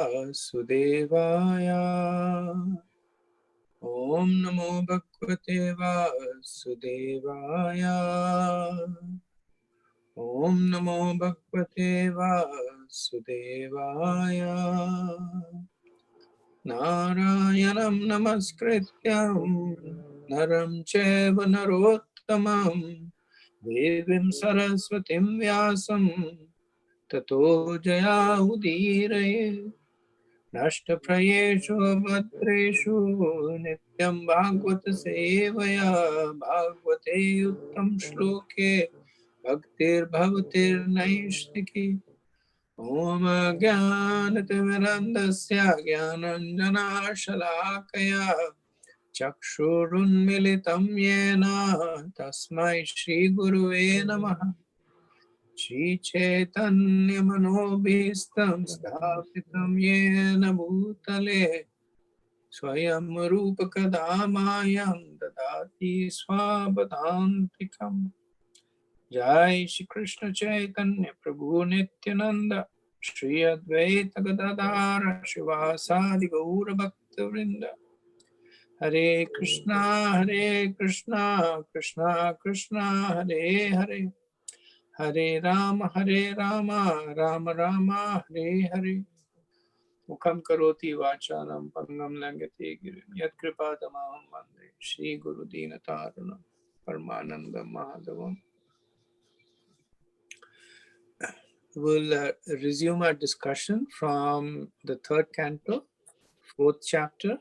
Vasudevaya. Om Namo Bhagavate Vasudevaya. Om Namo Bhagavate Vasudevaya. Narayanam Namaskrityam Naram Chaiva Narottamam Devim Saraswatim Vyasam Tato Jaya Udiraye. Nashtaprayeshu Bhatreshu Nityam Bhagavata Sevaya Bhagavate Uttam Shloke Bhaktir Bhavatir Naishniki. Om Jnanatimirandasya Jnananjana Shalakaya Chakshurunmilitam Yena Tasmai Shri Guruve Namaha. Shri Chaitanya Manobhistam Sthapitam Yena Bhutale Swayam Rupa Kadamayam Dadati Swapadantikam. Jai Shri Krishna Chaitanya Prabhu Nityananda Shri Advaita Gadadhara Shivasadi Gaura Bhakta Vrinda. Hare Krishna Krishna Krishna Hare Hare, Hare Rama Rama Rama Hare Hare. Mukham karoti vacharam pangam langate girim yat kripadamaham vande Shri Guru Dinatarunam Paramanandam Mahadavam. We'll resume our discussion from the third canto, fourth chapter,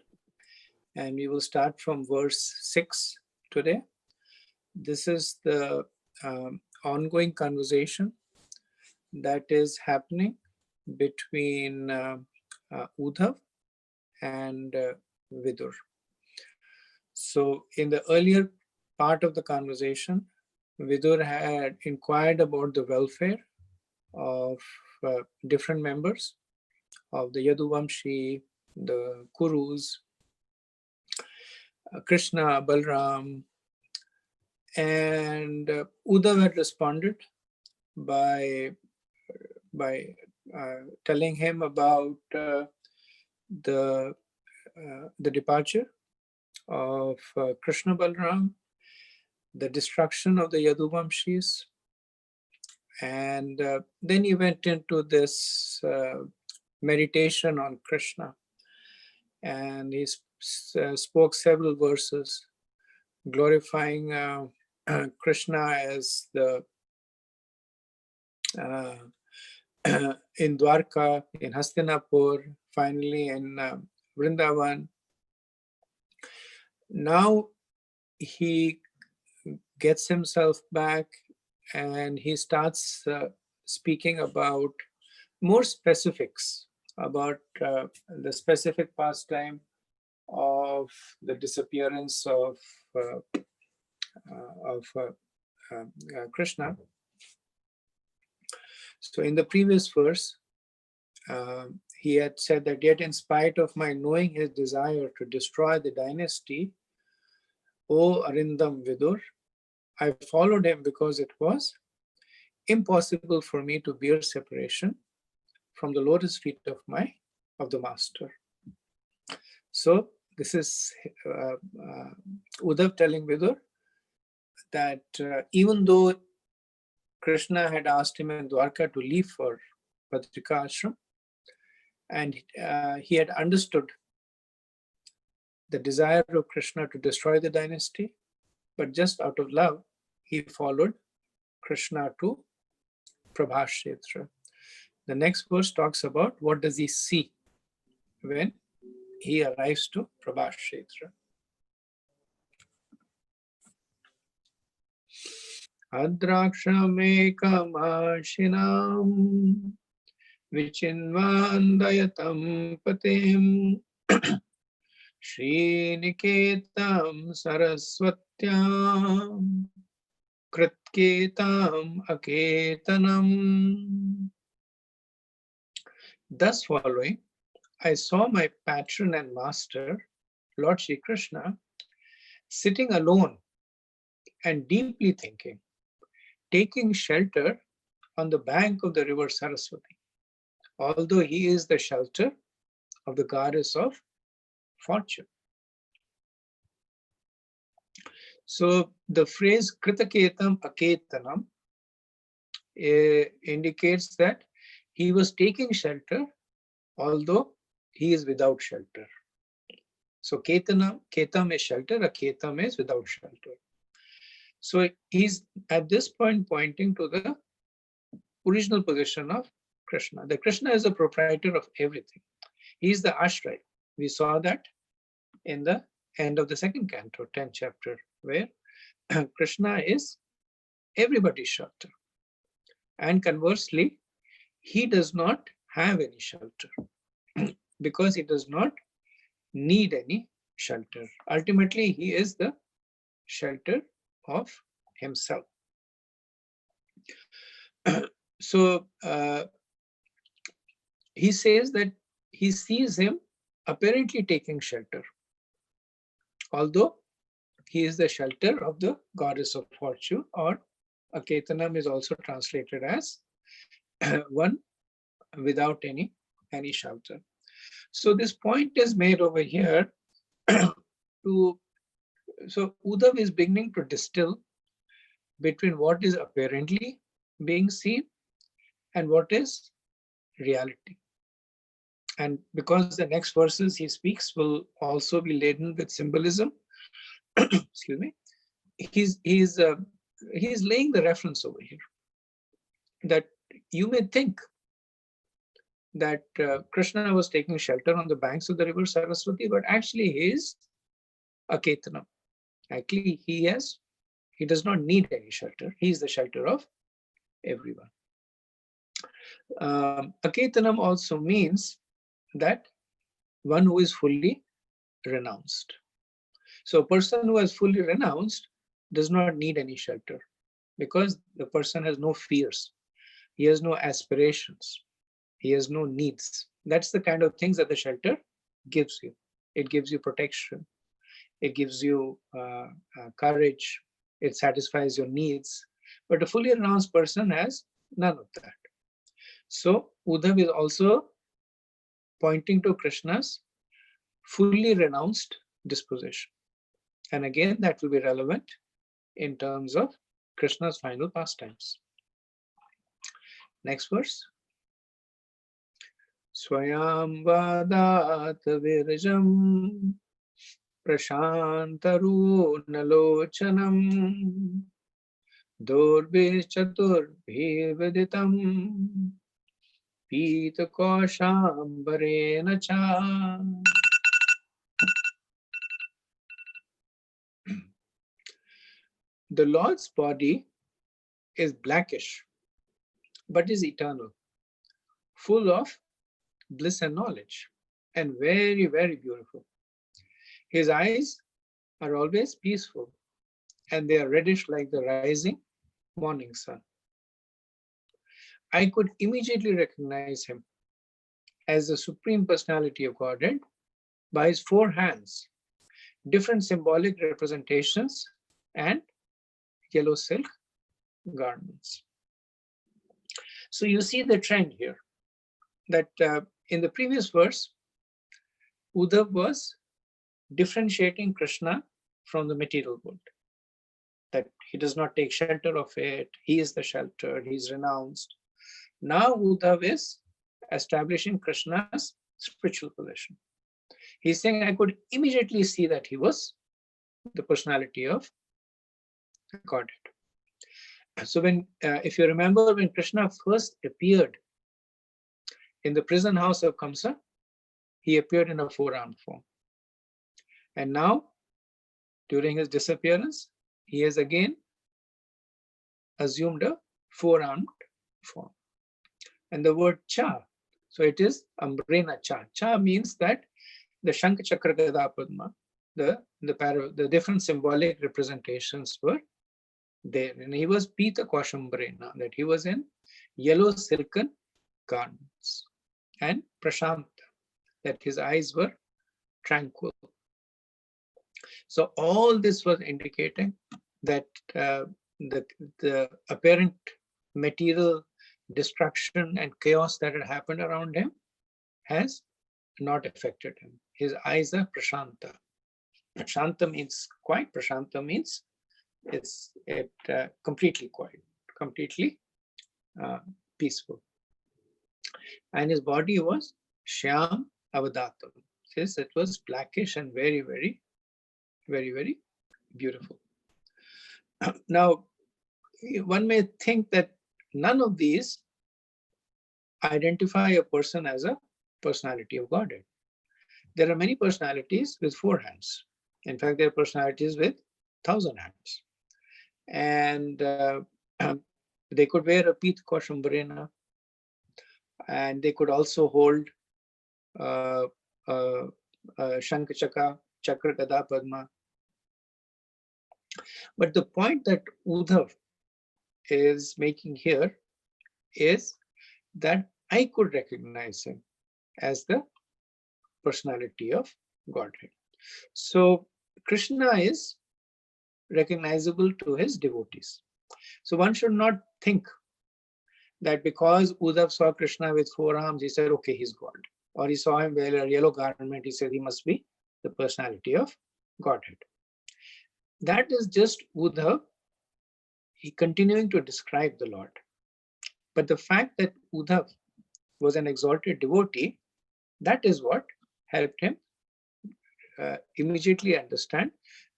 and we will start from verse 6 today. This is the ongoing conversation that is happening between Uddhav and Vidur. So in the earlier part of the conversation, Vidur had inquired about the welfare of different members of the Yaduvamshi, the Kurus, Krishna, Balram, and Uddhav had responded by telling him about the departure of Krishna Balram, the destruction of the Yaduvamshis, and then he went into this meditation on Krishna, and he spoke several verses glorifying Krishna as the in Dwarka, in Hastinapur, finally in Vrindavan. Now he gets himself back and he starts speaking about more specifics about the specific pastime of the disappearance of Krishna. So in the previous verse, he had said that yet in spite of my knowing his desire to destroy the dynasty, O Arindam Vidur, I followed him because it was impossible for me to bear separation from the lotus feet of the master. So this is Uddhav telling Vidur that even though Krishna had asked him in Dwarka to leave for Badrika Ashram, and he had understood the desire of Krishna to destroy the dynasty, but just out of love, he followed Krishna to Prabhashetra. The next verse talks about what does he see when he arrives to Prabhashetra. Adrakshamekamāshinām vichinvandayatam patim Sriniketam saraswatyam kritketam aketanam. Thus following, I saw my patron and master, Lord Shri Krishna, sitting alone and deeply thinking, taking shelter on the bank of the river Saraswati. Although he is the shelter of the goddess of fortune. So the phrase Kritaketam Aketanam indicates that he was taking shelter, although he is without shelter. So Ketam is shelter, Aketam is without shelter. So he's at this point pointing to the original position of Krishna. The Krishna is the proprietor of everything. He is the ashray. We saw that in the end of the second canto, 10th chapter, where Krishna is everybody's shelter. And conversely, he does not have any shelter because he does not need any shelter. Ultimately, he is the shelter of himself. So he says that he sees him apparently taking shelter, although he is the shelter of the goddess of fortune, or Aketanam is also translated as one without any shelter. So this point is made over here so Uddhav is beginning to distill between what is apparently being seen and what is reality. And because the next verses he speaks will also be laden with symbolism, excuse me, he's laying the reference over here that you may think that Krishna was taking shelter on the banks of the river Saraswati, but actually he is Aketanam. Actually, he does not need any shelter. He is the shelter of everyone. Aketanam also means that one who is fully renounced. So a person who has fully renounced does not need any shelter because the person has no fears. He has no aspirations. He has no needs. That's the kind of things that the shelter gives you. It gives you protection. It gives you courage. It satisfies your needs. But a fully renounced person has none of that. So Uddhav is also pointing to Krishna's fully renounced disposition. And again, that will be relevant in terms of Krishna's final pastimes. Next verse. Swayam vadat virjam prashantaru nalochanam durbhi chaturbhi viditam pita koshambarena cha. The Lord's body is blackish, but is eternal, full of bliss and knowledge, and very, very beautiful. His eyes are always peaceful, and they are reddish like the rising morning sun. I could immediately recognize him as the Supreme Personality of Godhead by his four hands, different symbolic representations, and yellow silk garments. So you see the trend here that in the previous verse, Uddhav was differentiating Krishna from the material world, that he does not take shelter of it, he is the shelter, he is renounced. Now Uddhav is establishing Krishna's spiritual position. He's saying, I could immediately see that he was the personality of Godhead. So when, if you remember, when Krishna first appeared in the prison house of Kamsa, he appeared in a four-armed form. And now, during his disappearance, he has again assumed a four-armed form. And the word cha, so it is Ambrena cha. Cha means that the Shankha Chakra Gada Padma, the different symbolic representations were there. And he was Pita Koshambrena, that he was in yellow silken garments. And Prashanta, that his eyes were tranquil. So all this was indicating that the apparent material destruction and chaos that had happened around him has not affected him. His eyes are prashanta. Prashanta means quiet. Prashanta means it's completely quiet, completely peaceful. And his body was shyam avadatam. Says it was blackish and very, very, very, very beautiful. Now, one may think that none of these identify a person as a personality of Godhead. There are many personalities with 4 hands. In fact, there are personalities with 1,000 hands. And they could wear a pith koshambarena, and they could also hold Shankha Chakra Gada Padma. But the point that Uddhav is making here is that I could recognize him as the personality of Godhead. So Krishna is recognizable to his devotees. So one should not think that because Uddhav saw Krishna with 4 arms, he said, okay, he's God. Or he saw him wear a yellow garment, he said he must be the personality of Godhead. That is just Uddhav, he continuing to describe the Lord. But the fact that Uddhav was an exalted devotee, that is what helped him immediately understand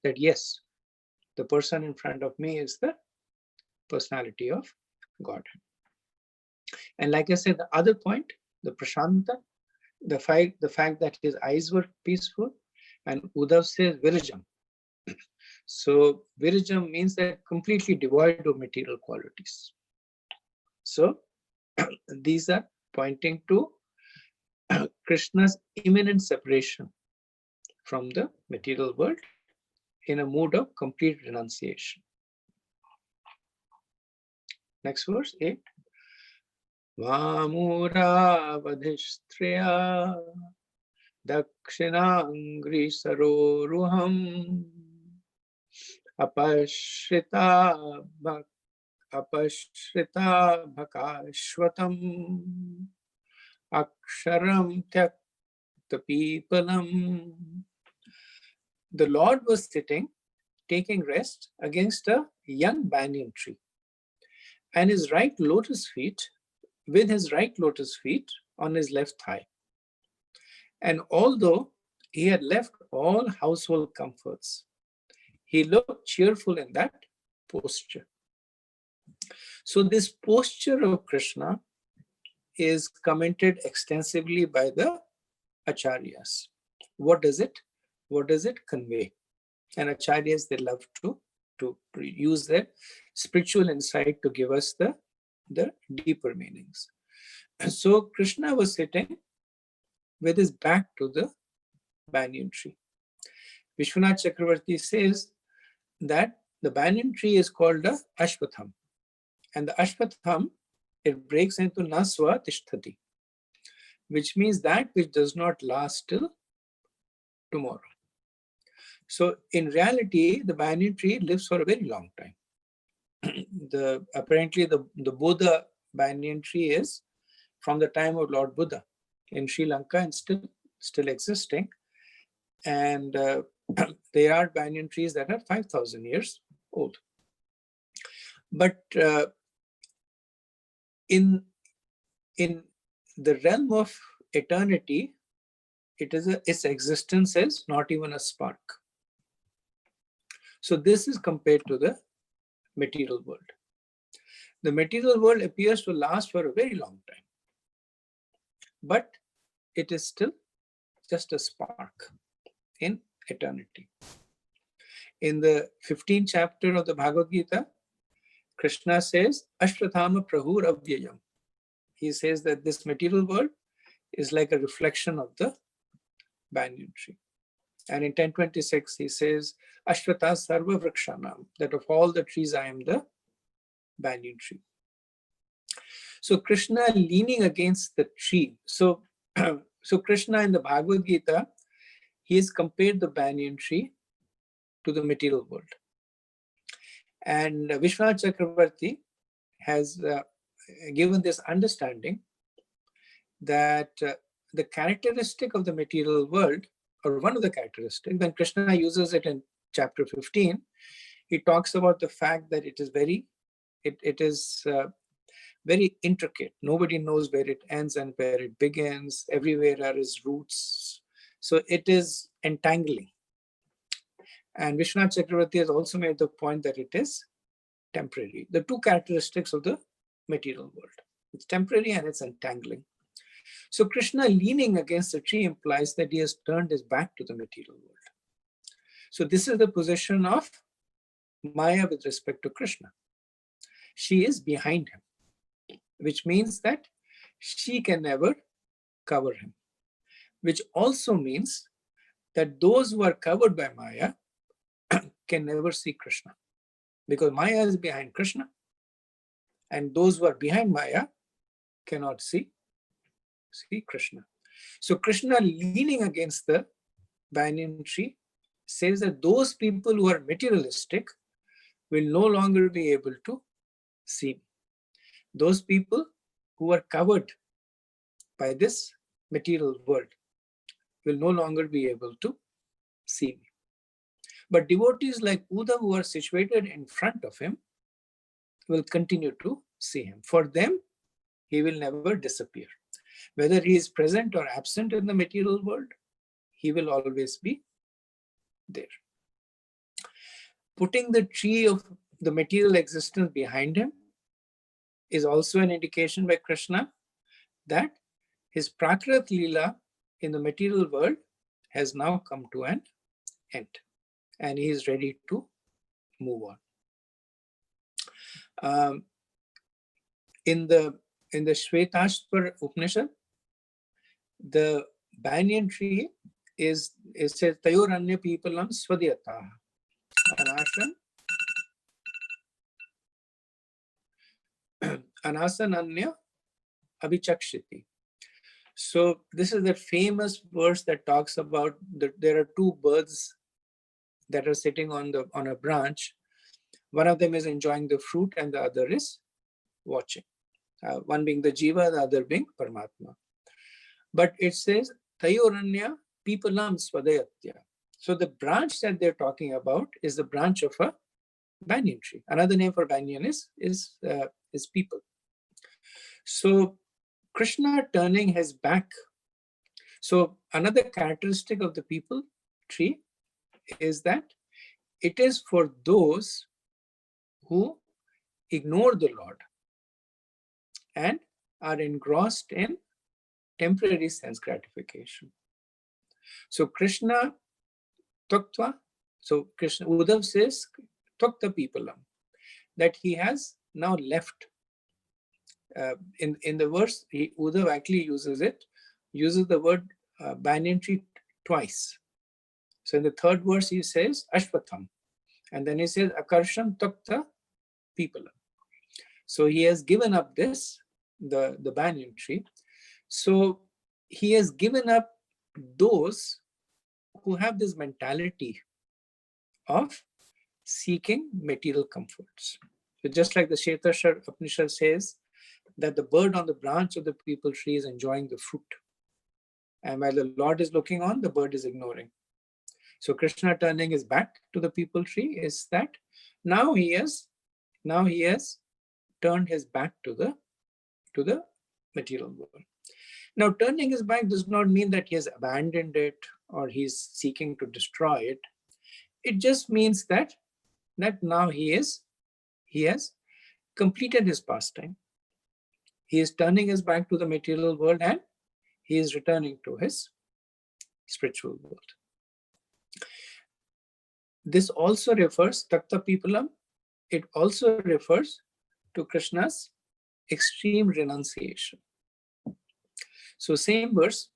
that yes, the person in front of me is the personality of God. And like I said, the other point, the prashanta, the fact that his eyes were peaceful, and Uddhav says virajam. So virajam means that completely devoid of material qualities. So these are pointing to Krishna's imminent separation from the material world in a mood of complete renunciation. Next verse, 8. Vamura vadhistreya dakshinangri saroruham apashrita bhakashvatam aksharam tyaktapipalam. The Lord was sitting, taking rest against a young banyan tree, and with his right lotus feet on his left thigh. And although he had left all household comforts, he looked cheerful in that posture. So this posture of Krishna is commented extensively by the acharyas. What does it convey? And acharyas, they love to use their spiritual insight to give us the deeper meanings. So Krishna was sitting with his back to the banyan tree. Vishwanath Chakravarti says that the banyan tree is called a ashwatham, and the ashwatham, it breaks into nasva tishtati, which means that which does not last till tomorrow. So in reality, the banyan tree lives for a very long time. Apparently the Buddha banyan tree is from the time of Lord Buddha in Sri Lanka and still existing. And there are banyan trees that are 5,000 years old. But in the realm of eternity, its existence is not even a spark. So this is compared to the material world. The material world appears to last for a very long time, but it is still just a spark in eternity. In the 15th chapter of the Bhagavad Gita, Krishna says, Ashwathama Prahur Avyayam. He says that this material world is like a reflection of the banyan tree. And in 10:26, he says, Ashwatha Sarva Vrikshanam, that of all the trees, I am the banyan tree. So Krishna leaning against the tree. So Krishna in the Bhagavad Gita, he has compared the banyan tree to the material world. And Vishwanath Chakravarti has given this understanding that the characteristic of the material world, or one of the characteristics, when Krishna uses it in chapter 15, he talks about the fact that it is very intricate. Nobody knows where it ends and where it begins. Everywhere are its roots. So it is entangling. And Vishwanath Chakravarti has also made the point that it is temporary. The two characteristics of the material world. It's temporary and it's entangling. So Krishna leaning against the tree implies that he has turned his back to the material world. So this is the position of Maya with respect to Krishna. She is behind him, which means that she can never cover him, which also means that those who are covered by Maya can never see Krishna, because Maya is behind Krishna, and those who are behind Maya cannot see Krishna. So Krishna leaning against the banyan tree says that those people who are materialistic will no longer be able to see me. Those people who are covered by this material world will no longer be able to see me. But devotees like Uddhav, who are situated in front of him, will continue to see him. For them, he will never disappear. Whether he is present or absent in the material world, he will always be there. Putting the tree of the material existence behind him is also an indication by Krishna that his Prakrit Leela in the material world has now come to an end, and he is ready to move on. In the Shvetashvar Upanishad, the banyan tree is says Tayoranya Pipalam Swadhyataha Anasananya Abhichakshiti. So this is the famous verse that talks about that there are two birds that are sitting on a branch. One of them is enjoying the fruit and the other is watching. One being the Jiva, the other being Paramatma. But it says Tayoranya Pipalam Swadayatya. So the branch that they're talking about is the branch of a banyan tree. Another name for banyan is people. So Krishna turning his back. So another characteristic of the people tree is that it is for those who ignore the Lord and are engrossed in temporary sense gratification. So Krishna Taktva, so Krishna Uddhav says Takta Pipalam, that he has now left. In the verse, Uddhav actually uses the word banyan tree twice. So in the third verse, he says Ashvatham, and then he says Akarsham Takta Pipalam. So he has given up the banyan tree. So he has given up those who have this mentality of seeking material comforts. So just like the Shvetashvar Upanishad says that the bird on the branch of the people tree is enjoying the fruit. And while the Lord is looking on, the bird is ignoring. So Krishna turning his back to the people tree is that now he has turned his back to the material world. Now, turning his back does not mean that he has abandoned it or he's seeking to destroy it. It just means that now he has completed his pastime. He is turning his back to the material world and he is returning to his spiritual world. This also refers, Takta Pipalam, it also refers to Krishna's extreme renunciation. So same verse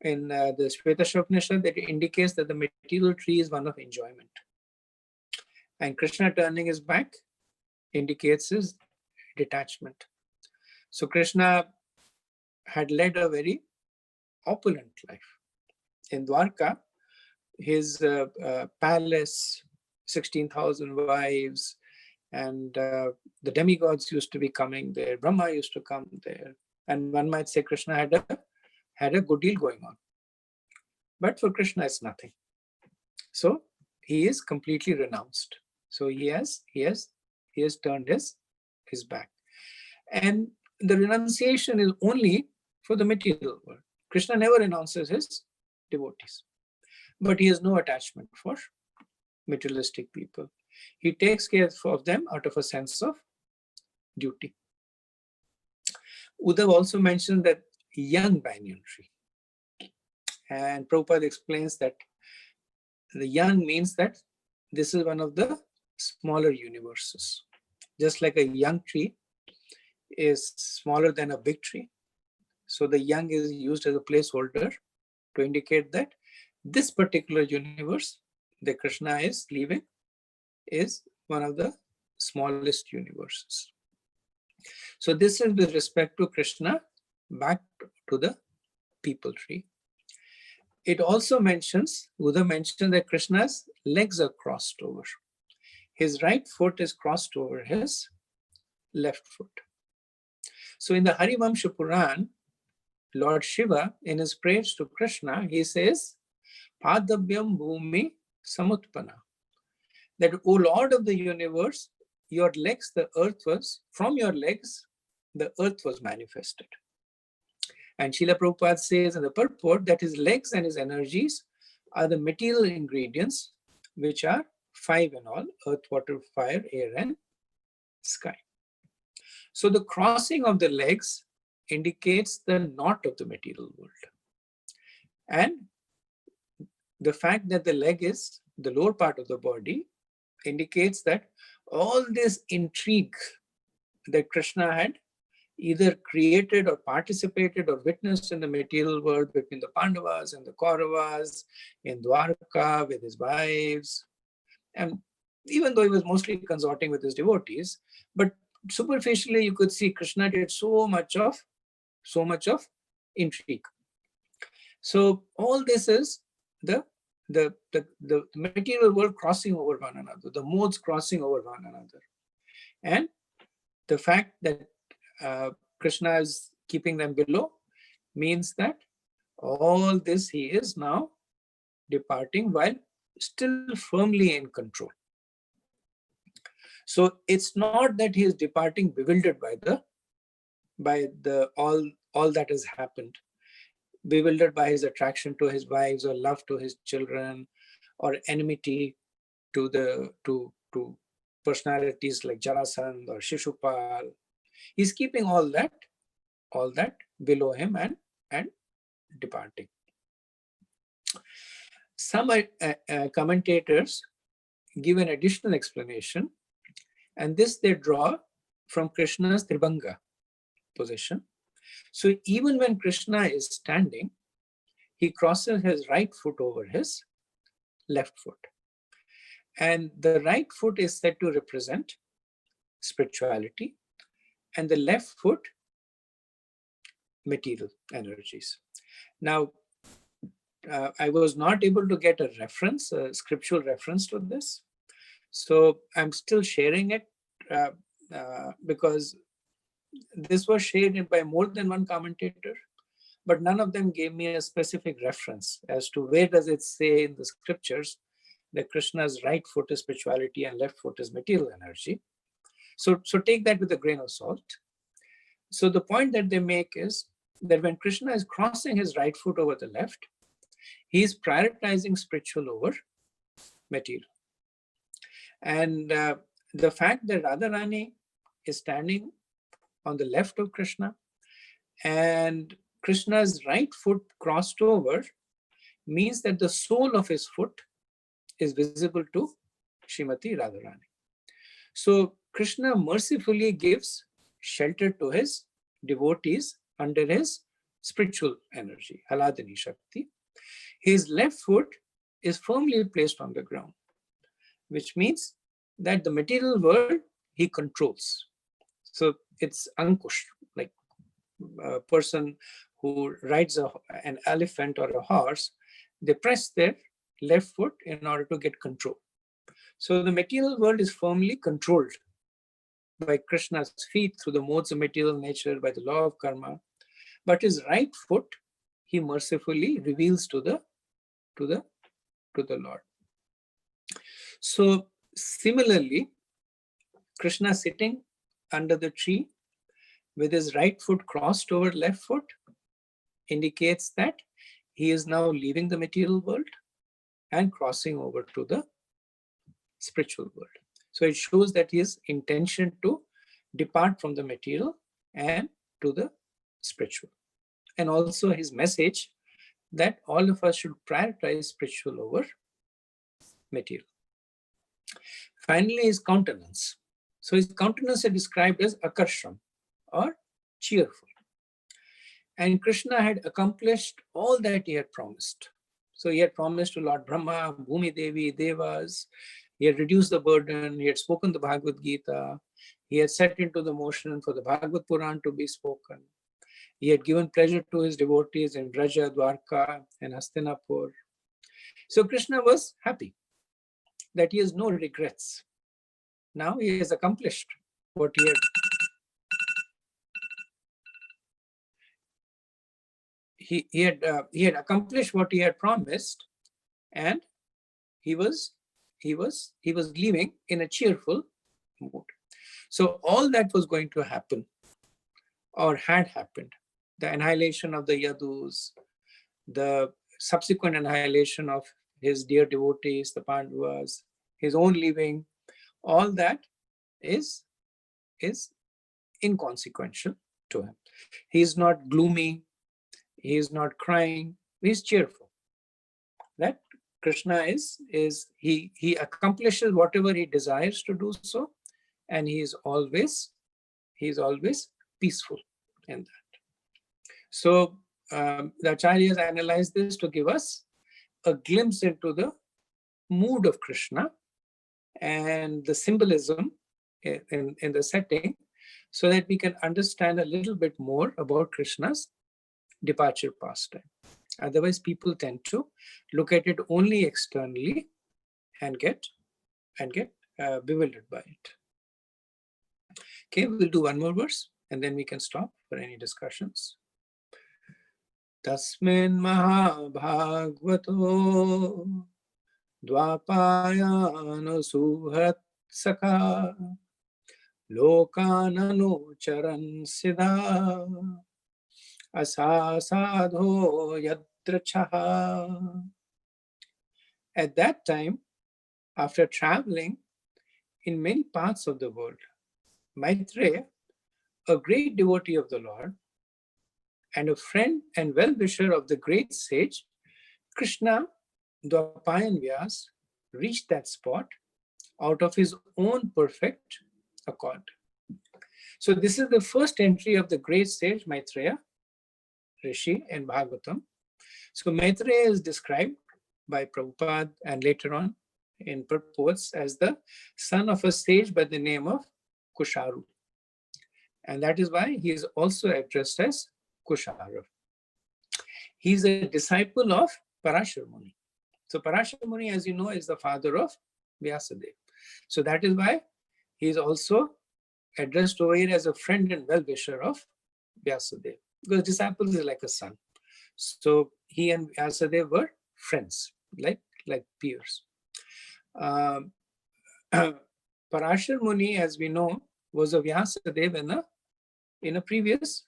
in the Shvetashvar Upanishad that indicates that the material tree is one of enjoyment. And Krishna turning his back indicates his detachment. So Krishna had led a very opulent life. In Dwarka, his palace, 16,000 wives, and the demigods used to be coming there. Brahma used to come there. And one might say Krishna had a had a good deal going on. But for Krishna, it's nothing. So he is completely renounced. So he has turned his back. And the renunciation is only for the material world. Krishna never renounces his devotees. But he has no attachment for materialistic people. He takes care of them out of a sense of duty. Uddhav also mentioned that young banyan tree. And Prabhupada explains that the young means that this is one of the smaller universes. Just like a young tree is smaller than a big tree. So the young is used as a placeholder to indicate that this particular universe that Krishna is leaving is one of the smallest universes. So this is with respect to Krishna back to the people tree. It also mentions, Uddhav mentioned that Krishna's legs are crossed over. His right foot is crossed over his left foot. So in the Harivamsha Puran, Lord Shiva, in his prayers to Krishna, he says, Padabhyam Bhumi Samutpana. That, O Lord of the universe, your legs, the earth was, from your legs, the earth was manifested. And Srila Prabhupada says in the purport that his legs and his energies are the material ingredients, which are 5 in all: earth, water, fire, air, and sky. So the crossing of the legs indicates the knot of the material world. And the fact that the leg is the lower part of the body indicates that all this intrigue that Krishna had either created or participated or witnessed in the material world between the Pandavas and the Kauravas, in Dwarka with his wives, and even though he was mostly consorting with his devotees, but superficially you could see Krishna did so much of intrigue. So all this is the material world crossing over one another, the modes crossing over one another. And the fact that Krishna is keeping them below means that all this he is now departing while still firmly in control. So it's not that he is departing bewildered by the all that has happened, bewildered by his attraction to his wives or love to his children or enmity to personalities like Jarasandha or Shishupal. He's keeping all that below him and departing. Some commentators give an additional explanation, and this they draw from Krishna's Tribhanga position. So even when Krishna is standing, he crosses his right foot over his left foot. And the right foot is said to represent spirituality, and the left foot, material energies. Now, I was not able to get a reference, a scriptural reference to this. So I'm still sharing it because this was shared by more than one commentator, but none of them gave me a specific reference as to where does it say in the scriptures that Krishna's right foot is spirituality and left foot is material energy. So take that with a grain of salt. So the point that they make is that when Krishna is crossing his right foot over the left, he is prioritizing spiritual over material. And the fact that Radharani is standing on the left of Krishna and Krishna's right foot crossed over means that the sole of his foot is visible to Srimati Radharani. So Krishna mercifully gives shelter to his devotees under his spiritual energy, Haladini Shakti. His left foot is firmly placed on the ground, which means that the material world he controls. So it's Ankush, like a person who rides an elephant or a horse, they press their left foot in order to get control. So the material world is firmly controlled by Krishna's feet through the modes of material nature, by the law of karma. But his right foot he mercifully reveals to the Lord. So similarly, Krishna sitting under the tree with his right foot crossed over left foot indicates that he is now leaving the material world and crossing over to the spiritual world. So it shows that his intention to depart from the material and to the spiritual. And also his message that all of us should prioritize spiritual over material. Finally, his countenance. So his countenance is described as akarsham or cheerful. And Krishna had accomplished all that he had promised. So he had promised to Lord Brahma, Bhumi Devi, Devas. He had reduced the burden. He had spoken the Bhagavad Gita. He had set into the motion for the Bhagavad Puran to be spoken. He had given pleasure to his devotees in Braja, Dwarka, and Hastinapur. So Krishna was happy that he has no regrets. Now he has accomplished what he had accomplished what he had promised, and he was leaving in a cheerful mood. So all that was going to happen or had happened, the annihilation of the Yadus, the subsequent annihilation of his dear devotees, the Pandavas, his own leaving, all that is inconsequential to him. He is not gloomy, he is not crying, he is cheerful. That Krishna he accomplishes whatever he desires to do so, and he is always peaceful in that. So the Acharyas analyze this to give us a glimpse into the mood of Krishna and the symbolism in the setting, so that we can understand a little bit more about Krishna's departure pastime. Otherwise, people tend to look at it only externally and get bewildered by it. Okay, we'll do one more verse and then we can stop for any discussions. Tasmin Mahabhagavato Dvapayano Suhat Saka Lokananu Charan Siddha Asasadho Yadrachaha. At that time, after traveling in many parts of the world, Maitreya, a great devotee of the Lord and a friend and well-wisher of the great sage, Krishna Dwapayan Vyas, reached that spot out of his own perfect accord. So this is the first entry of the great sage Maitreya Rishi in Bhagavatam. So Maitreya is described by Prabhupada and later on in purports as the son of a sage by the name of Kusharu. And that is why he is also addressed as Kushara. He is a disciple of Parashar Muni. So Parashar Muni, as you know, is the father of Vyasadeva. So that is why he is also addressed over here as a friend and well-wisher of Vyasadeva. Because disciples is like a son. So he and Vyasadeva were friends, like peers. Parashar Muni, as we know, was a Vyasadeva in a previous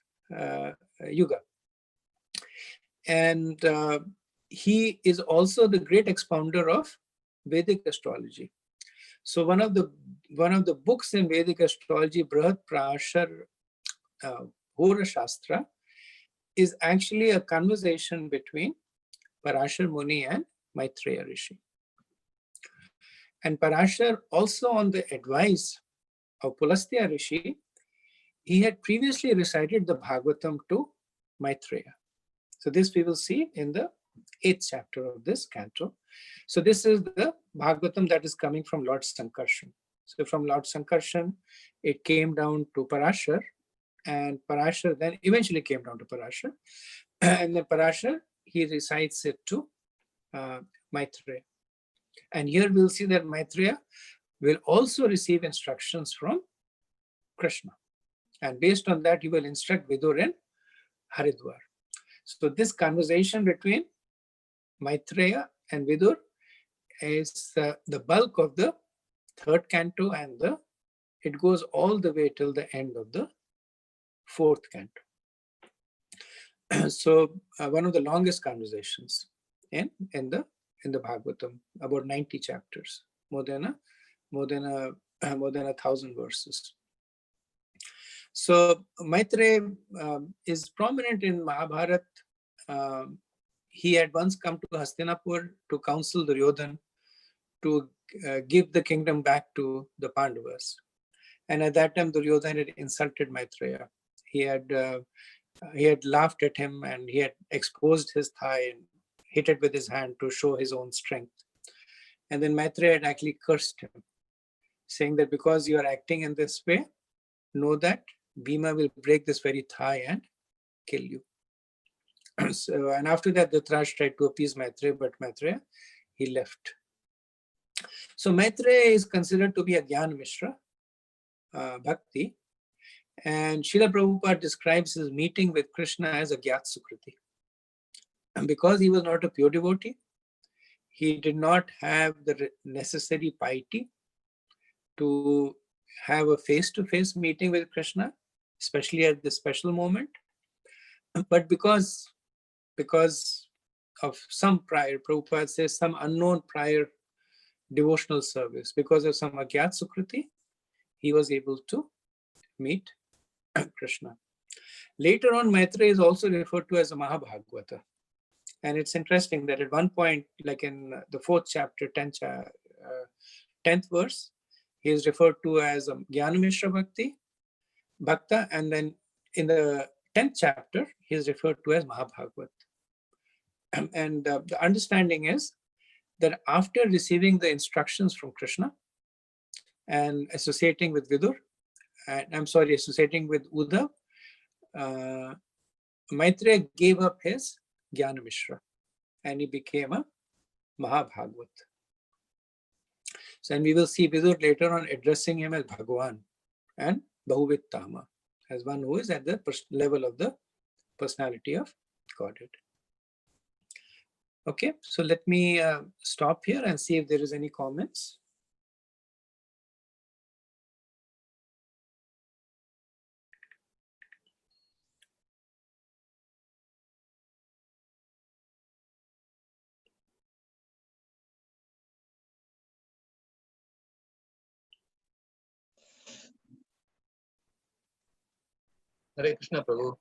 yuga. And he is also the great expounder of Vedic astrology. So one of the books in Vedic astrology, Brihat Parashar Hora Shastra, is actually a conversation between Parashar Muni and Maitreya Rishi. And Parashar, also on the advice of Pulastya Rishi, he had previously recited the Bhagavatam to Maitreya. So this we will see in the 8th chapter of this canto. So this is the Bhagavatam that is coming from Lord Sankarshan. So from Lord Sankarshan, it came down to Parashar, and Parashar then eventually came down to Parashar. And then Parashar, he recites it to Maitreya. And here we'll see that Maitreya will also receive instructions from Krishna. And based on that, he will instruct Vidur in Haridwar. So this conversation between Maitreya and Vidur is the bulk of the third canto, and it goes all the way till the end of the fourth canto. So one of the longest conversations in the Bhagavatam, about 90 chapters, more than 1,000 verses. So Maitreya is prominent in Mahabharata. He had once come to Hastinapur to counsel Duryodhan to give the kingdom back to the Pandavas. And at that time, Duryodhan had insulted Maitreya. He had laughed at him, and he had exposed his thigh and hit it with his hand to show his own strength. And then Maitreya had actually cursed him, saying that because you are acting in this way, know that Bhima will break this very thigh and kill you. So, and after that, Dhritarashtra tried to appease Maitreya, but Maitreya, he left. So Maitreya is considered to be a Jnana Mishra, Bhakti, and Srila Prabhupada describes his meeting with Krishna as a Gyat Sukriti. And because he was not a pure devotee, he did not have the necessary piety to have a face-to-face meeting with Krishna, especially at this special moment. But because of some prior, Prabhupada says, some unknown prior devotional service, because of some Agyat Sukriti, he was able to meet Krishna. Later on, Maitreya is also referred to as a Mahabhagavata. And it's interesting that at one point, like in the 4th chapter, 10th verse, he is referred to as a Jnana Mishra Bhakta, and then in the 10th chapter, he is referred to as Mahabhagavat. And the understanding is that after receiving the instructions from Krishna and associating with Vidur, associating with Uddhav, Maitreya gave up his Jnana Mishra and he became a Mahabhagavat. So, and we will see Vidur later on addressing him as Bhagavan and Bahuvittama, as one who is at the level of the personality of Godhead. Okay, so let me stop here and see if there is any comments. Hare Krishna Prabhu.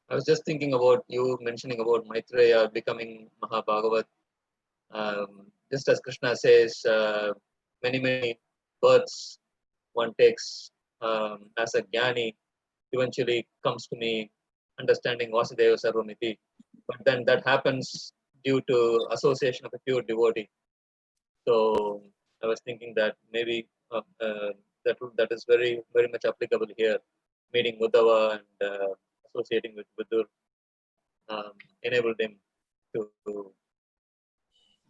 I was just thinking about you mentioning about Maitreya becoming Mahabhagavat. Just as Krishna says, many births one takes as a jnani, eventually comes to me understanding Vasudeva Sarvamiti. But then that happens due to association of a pure devotee. So I was thinking that maybe that is very much applicable here. Meeting Uddhava and associating with Vidur enabled him to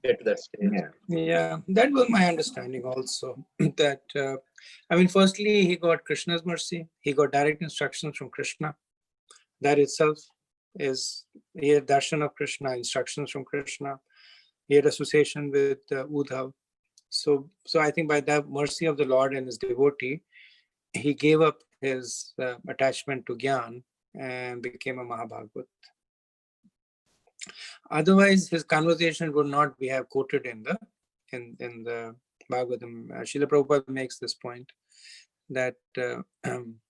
get to that stage. Yeah, that was my understanding also. That firstly, he got Krishna's mercy. He got direct instructions from Krishna. That itself is, he had darshan of Krishna, instructions from Krishna. He had association with Uddhav. So I think by the mercy of the Lord and his devotee, he gave up his attachment to Gyan and became a Mahabhagavat. Otherwise, his conversation would not be have quoted in the Bhagavatam. Srila Prabhupada makes this point that one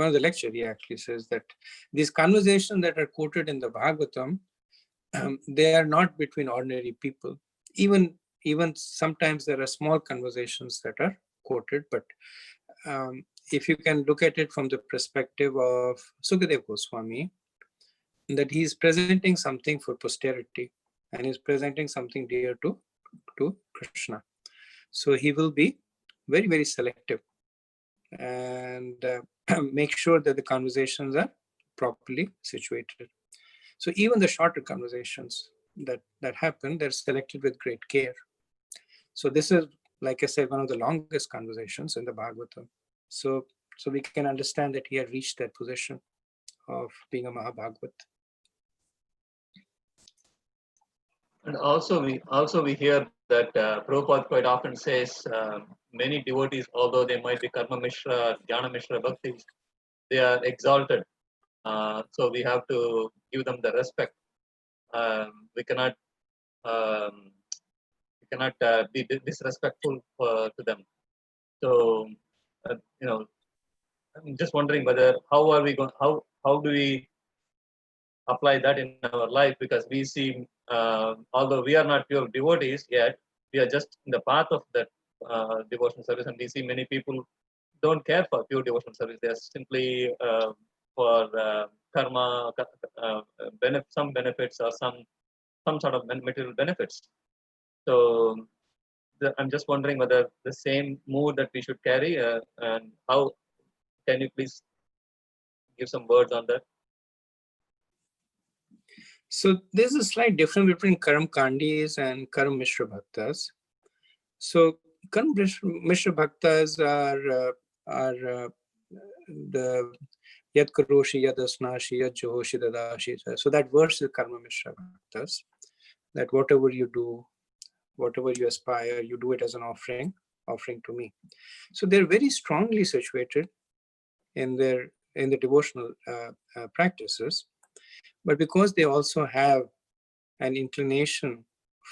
of the lecture he actually says that these conversations that are quoted in the Bhagavatam, they are not between ordinary people. Even sometimes there are small conversations that are quoted, but if you can look at it from the perspective of Sukadeva Goswami, that he is presenting something for posterity and is presenting something dear to Krishna. So he will be very selective and make sure that the conversations are properly situated. So even the shorter conversations that happen, they're selected with great care. So this is, like I said, one of the longest conversations in the Bhagavatam. So we can understand that he had reached that position being a Mahabhagavat. And also we hear that Prabhupada quite often says many devotees, although they might be Karma Mishra, Jnana Mishra, Bhaktis, they are exalted. So we have to give them the respect. We cannot be disrespectful to them. So I'm just wondering whether how are we going, how do we apply that in our life, because we see, although we are not pure devotees yet, we are just in the path of that devotional service, and we see many people don't care for pure devotional service. They are simply for karma, some benefits or some sort of material benefits. So I'm just wondering whether the same mood that we should carry, and how can you please give some words on that? So there's a slight difference between Karam Kandis and Karam Mishra Bhaktas. So Karam Mishra Bhaktas are the Yad Karoshi, Yad Asnashi, Yad Johoshi, Dadashi. So that verse is Karma Mishra Bhaktas, that whatever you do, whatever you aspire, you do it as an offering to me. So they're very strongly situated in the devotional practices, but because they also have an inclination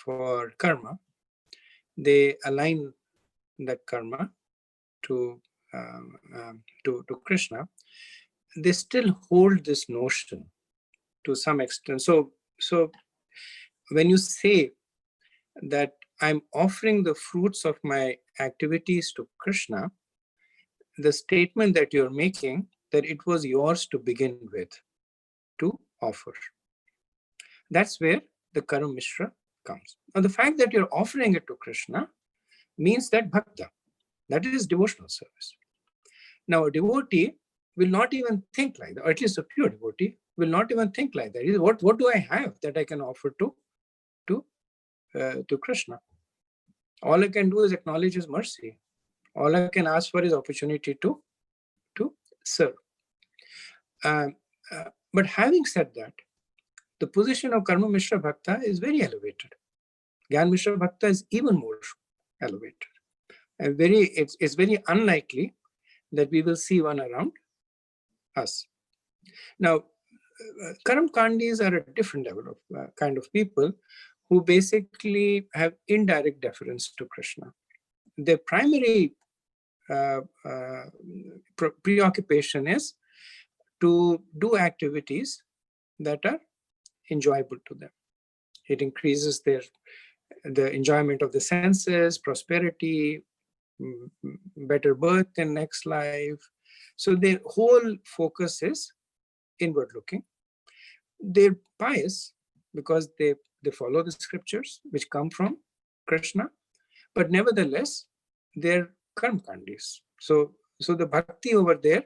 for karma, they align that karma to Krishna. They still hold this notion to some extent. So when you say that I'm offering the fruits of my activities to Krishna, the statement that you're making that it was yours to begin with, to offer. That's where the Karam Mishra comes. Now, the fact that you're offering it to Krishna means that bhakta, that is devotional service. Now, a devotee will not even think like that, or at least a pure devotee will not even think like that. What do I have that I can offer to Krishna? All I can do is acknowledge his mercy. All I can ask for is opportunity to serve. But having said that, the position of Karma Mishra Bhakta is very elevated. Gyan Mishra Bhakta is even more elevated. And it's very unlikely that we will see one around us. Now, Karam Kandis are a different level of kind of people who basically have indirect deference to Krishna. Their primary preoccupation is to do activities that are enjoyable to them. It increases the enjoyment of the senses, prosperity, better birth in next life. So their whole focus is inward looking. They're pious because they follow the scriptures which come from Krishna, but nevertheless they're karma kandis. So the bhakti over there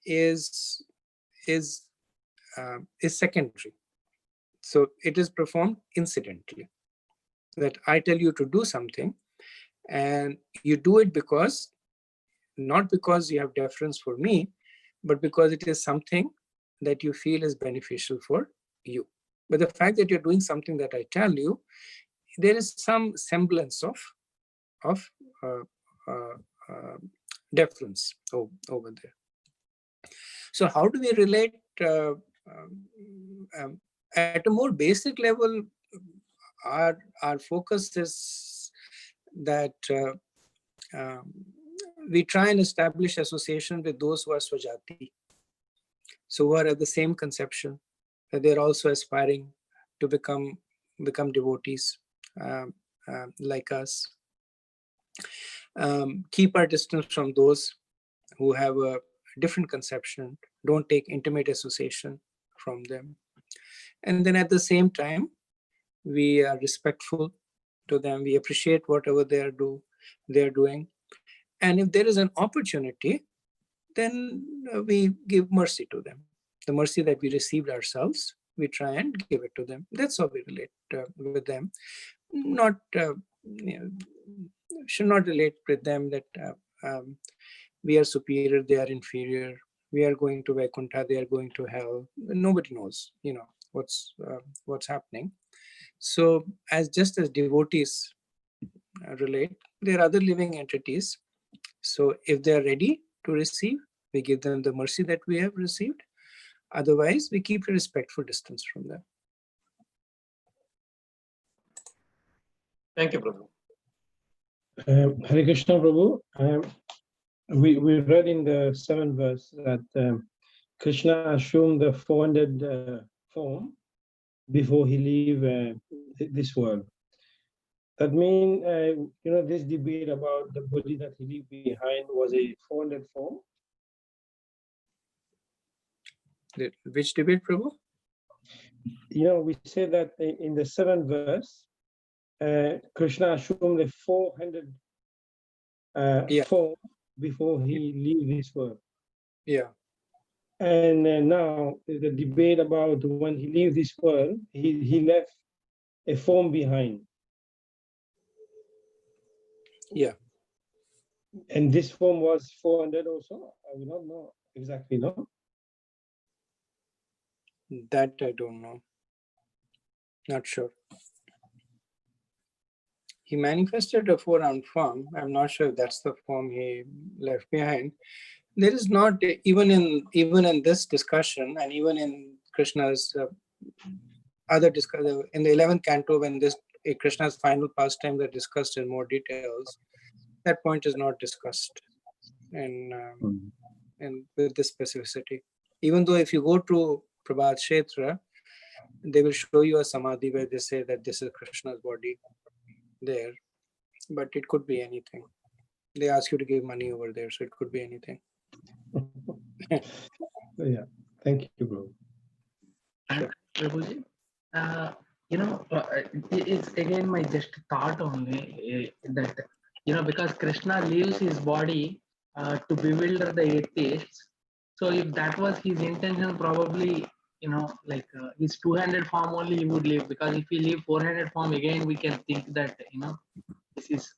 is secondary. So it is performed incidentally. That I tell you to do something, and you do it not because you have deference for me, but because it is something that you feel is beneficial for you. But the fact that you're doing something that I tell you, there is some semblance of deference over there. So how do we relate? At a more basic level, our focus is that we try and establish association with those who are swajati, so who are at the same conception, that they're also aspiring to become devotees like us. Keep our distance from those who have a different conception. Don't take intimate association from them. And then at the same time, we are respectful to them. We appreciate whatever they're doing. And if there is an opportunity, then we give mercy to them. The mercy that we received ourselves, we try and give it to them. That's how we relate with them. Not should not relate with them that we are superior, they are inferior. we are going to Vaikuntha, they are going to hell. Nobody knows, what's happening. So just as devotees relate, there are other living entities. So if they are ready to receive, we give them the mercy that we have received. Otherwise, we keep a respectful distance from them. Thank you, Prabhu. Hare Krishna, Prabhu. We read in the 7th verse that Krishna assumed the 400 form before he leave this world. That means, this debate about the body that he left behind was a 400 form. Which debate, Prabhu? We say that in the 7th verse, Krishna assumed the 400 form before he leave this world. Yeah. And now the debate about when he leaves this world, he left a form behind. Yeah. And this form was 400 also? I will not know exactly, no? That I don't know. Not sure. He manifested a 4-round form. I'm not sure if that's the form he left behind. There is not, even in this discussion, and even in Krishna's other discussion, in the 11th canto, when Krishna's final pastimes are discussed in more details, that point is not discussed in with this specificity. Even though if you go to Prabhat Kshetra, they will show you a samadhi where they say that this is Krishna's body there, but it could be anything. They ask you to give money over there, so it could be anything. Yeah, thank you, bro. And Prabhuji, it's again my just thought only that, because Krishna leaves his body to bewilder the atheists. So if that was his intention, probably, his 200 form only he would leave, because if he leave 400 form again, we can think that, this is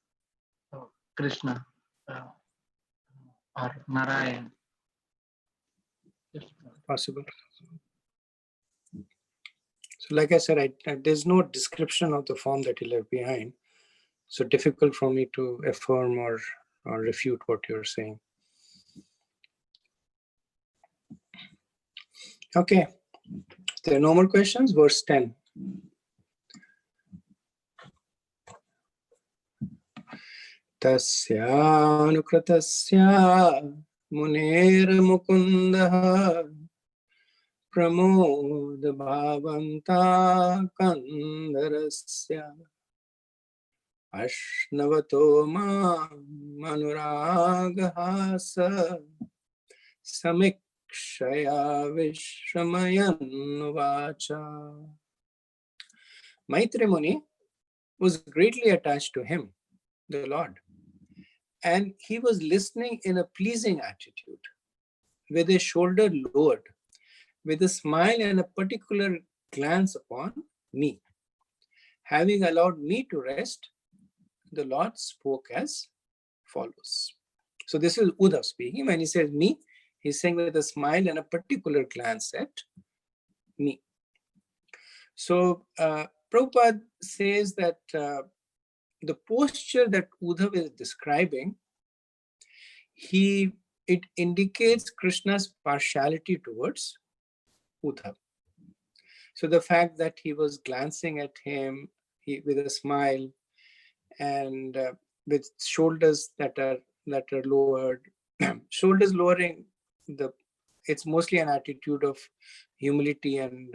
Krishna or Narayan. Possible. So like I said, there's no description of the form that he left behind. So difficult for me to affirm or refute what you're saying. Okay. If there are no more questions, verse 10. Tasyanukritasya muner mukundah pramod bhavanta kandarasya ashnavato manuragahasa samikshaya vishamayanuvacha. Maitri Muni was greatly attached to him, the Lord, and he was listening in a pleasing attitude, with his shoulder lowered, with a smile and a particular glance upon me. Having allowed me to rest, the Lord spoke as follows. So this is Uddhav speaking. When he says me, he's saying with a smile and a particular glance at me. So Prabhupada says that the posture that Uddhav is describing, it indicates Krishna's partiality towards Uddhav. So the fact that he was glancing at him with a smile and with shoulders that are lowered, shoulders lowering, it's mostly an attitude of humility and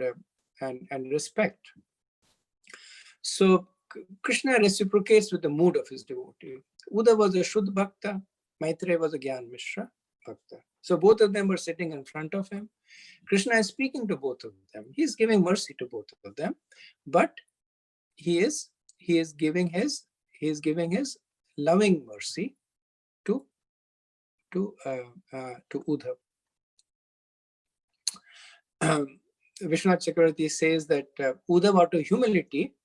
respect. So Krishna reciprocates with the mood of his devotee. Uddhav was a Shuddha Bhakta, Maitreya was a Gyan Mishra Bhakta. So both of them were sitting in front of him. Krishna is speaking to both of them. He is giving mercy to both of them, but he is giving his loving mercy to Uddhav. Vishwanath Chakravarti says that Uddhav, out of humility,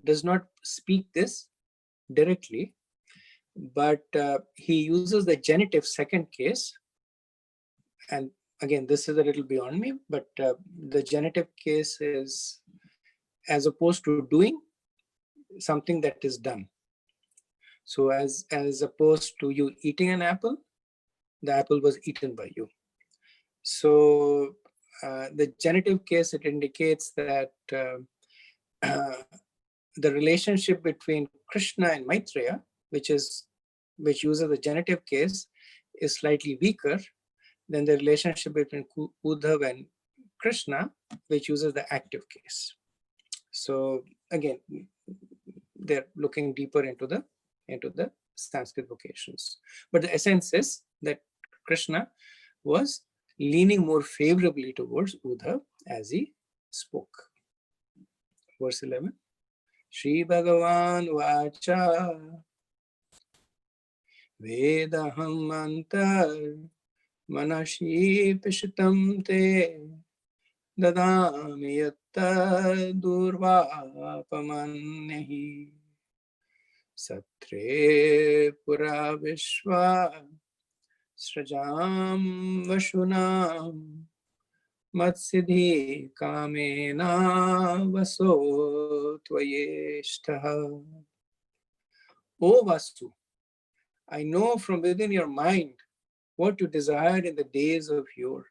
does not speak this directly, but he uses the genitive second case, and again, this is a little beyond me, but the genitive case is as opposed to doing something that is done. So as opposed to you eating an apple, the apple was eaten by you. So the genitive case, it indicates that the relationship between Krishna and Maitreya, which uses the genitive case, is slightly weaker than the relationship between Uddhav and Krishna, which uses the active case. So again, they're looking deeper into the Sanskrit vocations. But the essence is that Krishna was leaning more favorably towards Uddhav as he spoke. Verse 11. Shri Bhagavan Vacha Vedaham Antar Manashi Pishitam Te Dadami Yatta Durvapamannehi Satre Pura Vishwa Srajam Vashunam Matsidhi Kamena Vaso Tvayeshtaha. O Vasu, I know from within your mind what you desired in the days of yore,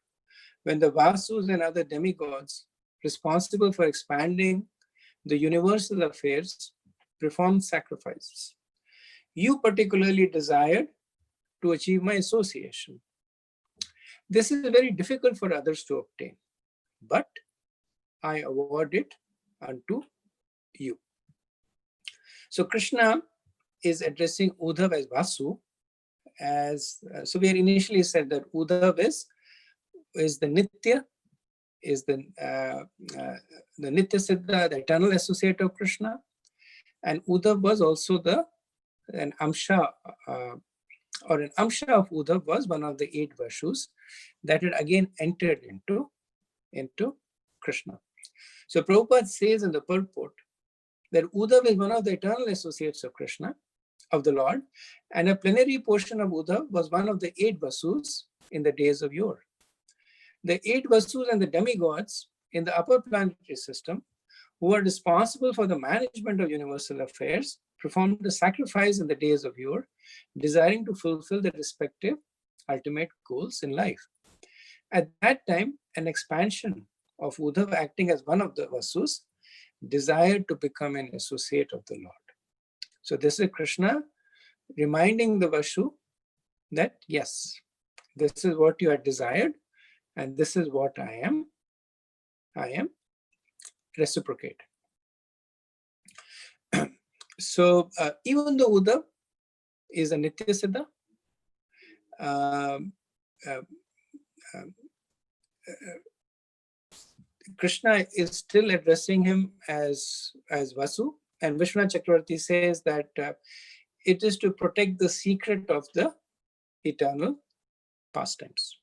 when the Vasus and other demigods responsible for expanding the universal affairs performed sacrifices. You particularly desired to achieve my association. This is very difficult for others to obtain, but I award it unto you. So Krishna is addressing Uddhav as Vasu. So we had initially said that Uddhav is the Nitya, is the Nitya Siddha, the eternal associate of Krishna, and Uddhav was also an Amsha, or an Amsha of Uddhav was one of the 8 Vashus that had again entered into Krishna. So Prabhupada says in the purport that Uddhav is one of the eternal associates of Krishna, of the Lord, and a plenary portion of Uddhav was one of the 8 Vasus in the days of yore. The 8 Vasus and the demigods in the upper planetary system, who are responsible for the management of universal affairs, performed a sacrifice in the days of yore, desiring to fulfill their respective ultimate goals in life. At that time, an expansion of Uddhav acting as one of the Vasus desired to become an associate of the Lord. So this is Krishna reminding the Vasu that yes, this is what you had desired, and this is what I am reciprocate. So even though Uddhav is a Nitya Siddha, Krishna is still addressing him as Vasu, and Vishwanath Chakravarti says that it is to protect the secret of the eternal pastimes.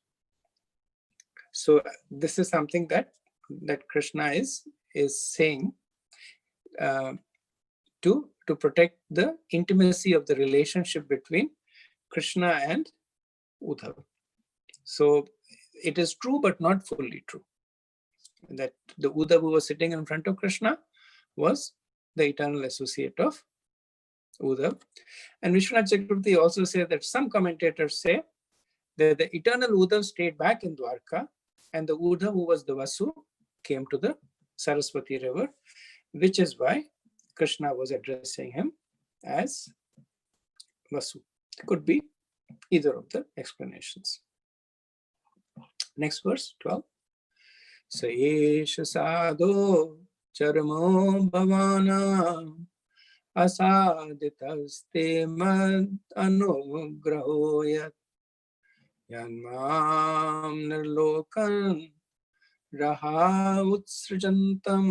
So this is something that Krishna is saying to protect the intimacy of the relationship between Krishna and Uddhav. So it is true, but not fully true, that the Uddhav who was sitting in front of Krishna was the eternal associate of Uddhav. And Vishwanath Chakravarti also says that some commentators say that the eternal Uddhav stayed back in Dwarka, and the Uddhav who was the Vasu came to the Saraswati river, which is why Krishna was addressing him as Vasu. Could be either of the explanations. Next verse, 12. Saesha sadho charmo bhavana asaditaste mad anugrahoyat yanmam nirlokan raha utsrajantam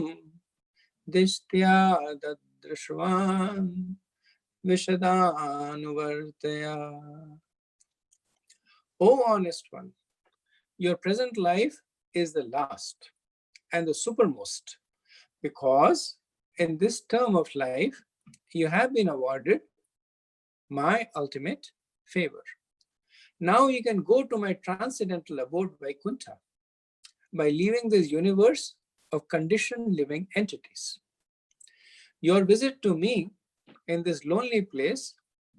dishtya dadrashvan vishadanuvartaya. O honest one, your present life is the last and the supermost, because in this term of life, you have been awarded my ultimate favor. Now you can go to my transcendental abode, Vaikuntha, by leaving this universe of conditioned living entities. Your visit to me in this lonely place,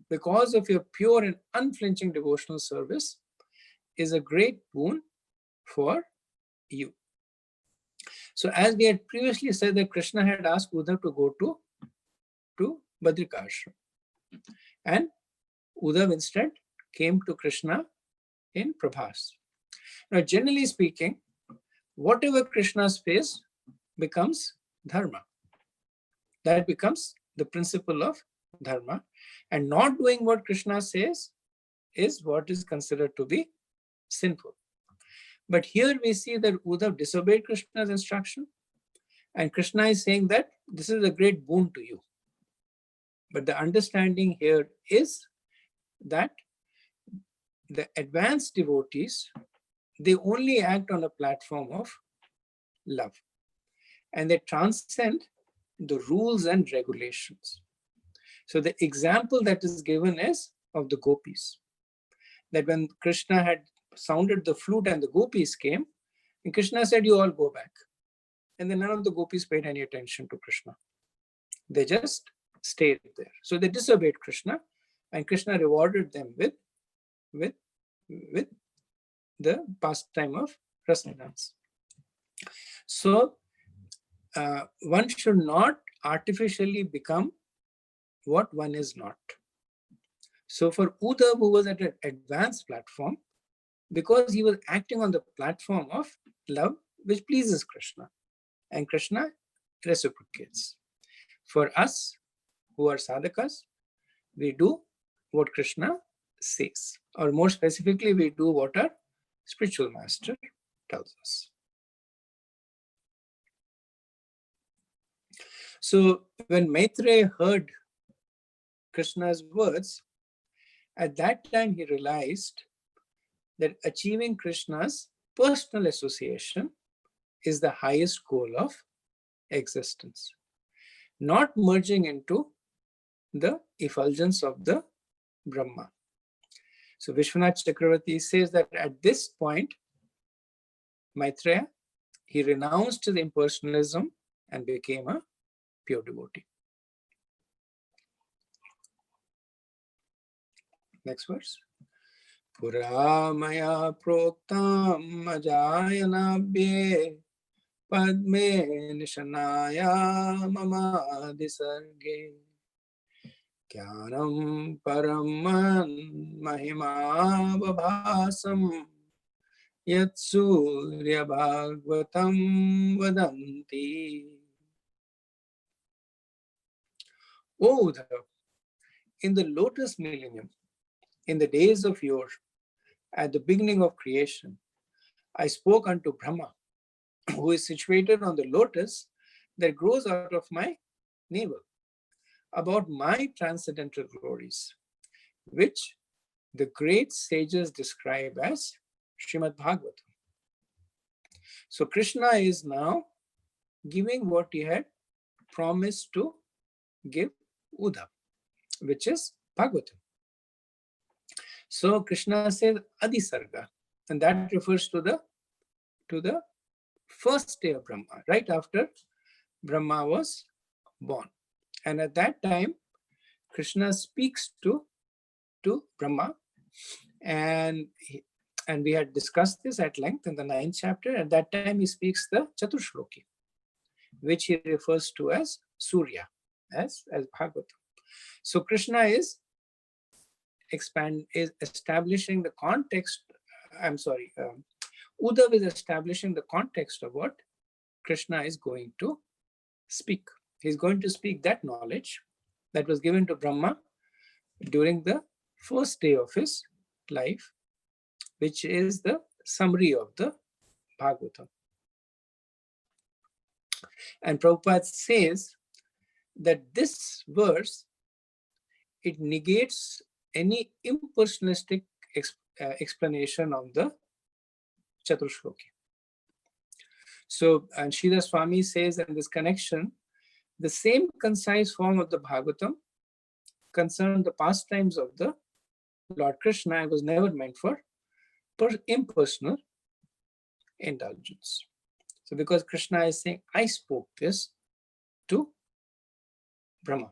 because of your pure and unflinching devotional service, is a great boon for you. So as we had previously said that Krishna had asked Uddhav to go to Badrika Ashram. And Uddhav instead came to Krishna in Prabhas. Now, generally speaking, whatever Krishna says becomes dharma. That becomes the principle of dharma. And not doing what Krishna says is what is considered to be sinful. But here we see that Uddhav disobeyed Krishna's instruction. And Krishna is saying that this is a great boon to you. But the understanding here is that the advanced devotees, they only act on a platform of love. And they transcend the rules and regulations. So the example that is given is of the gopis. That when Krishna had sounded the flute and the gopis came, and Krishna said, you all go back. And then none of the gopis paid any attention to Krishna. They just stayed there. So they disobeyed Krishna, and Krishna rewarded them with the pastime of rasa dance. So one should not artificially become what one is not. So for Uddhav, who was at an advanced platform, because he was acting on the platform of love, which pleases Krishna, and Krishna reciprocates. For us who are sadhakas, we do what Krishna says, or more specifically, we do what our spiritual master tells us. So when Maitreya heard Krishna's words, at that time he realized that achieving Krishna's personal association is the highest goal of existence, not merging into the effulgence of the Brahma. So Vishwanath Chakravarti says that at this point, Maitreya, he renounced his impersonalism and became a pure devotee. Next verse. Pura maya proktam ajayanabhye padme nishanaya mamadi sarge Jnanam paraman mahima vabhasam yat surya bhagavatam vadanti. O Uddhav, in the lotus millennium, in the days of yore, at the beginning of creation, I spoke unto Brahma, who is situated on the lotus that grows out of my navel, about my transcendental glories, which the great sages describe as Srimad Bhagavatam. So Krishna is now giving what he had promised to give Uddhav, which is Bhagavatam. So Krishna says Adisarga, and that refers to the first day of Brahma, right after Brahma was born. And at that time, Krishna speaks to Brahma, and we had discussed this at length in the 9th chapter. At that time, he speaks the Chaturshloki, which he refers to as Surya, as Bhagavatam. So Krishna is establishing the context. Uddhav is establishing the context of what Krishna is going to speak. He's going to speak that knowledge that was given to Brahma during the first day of his life, which is the summary of the Bhagavatam. And Prabhupada says that this verse, it negates any impersonalistic explanation of the Chaturshloki. So, and Sridhar Swami says in this connection, the same concise form of the Bhagavatam concerned the pastimes of the Lord Krishna and was never meant for impersonal indulgence. So because Krishna is saying, I spoke this to Brahma.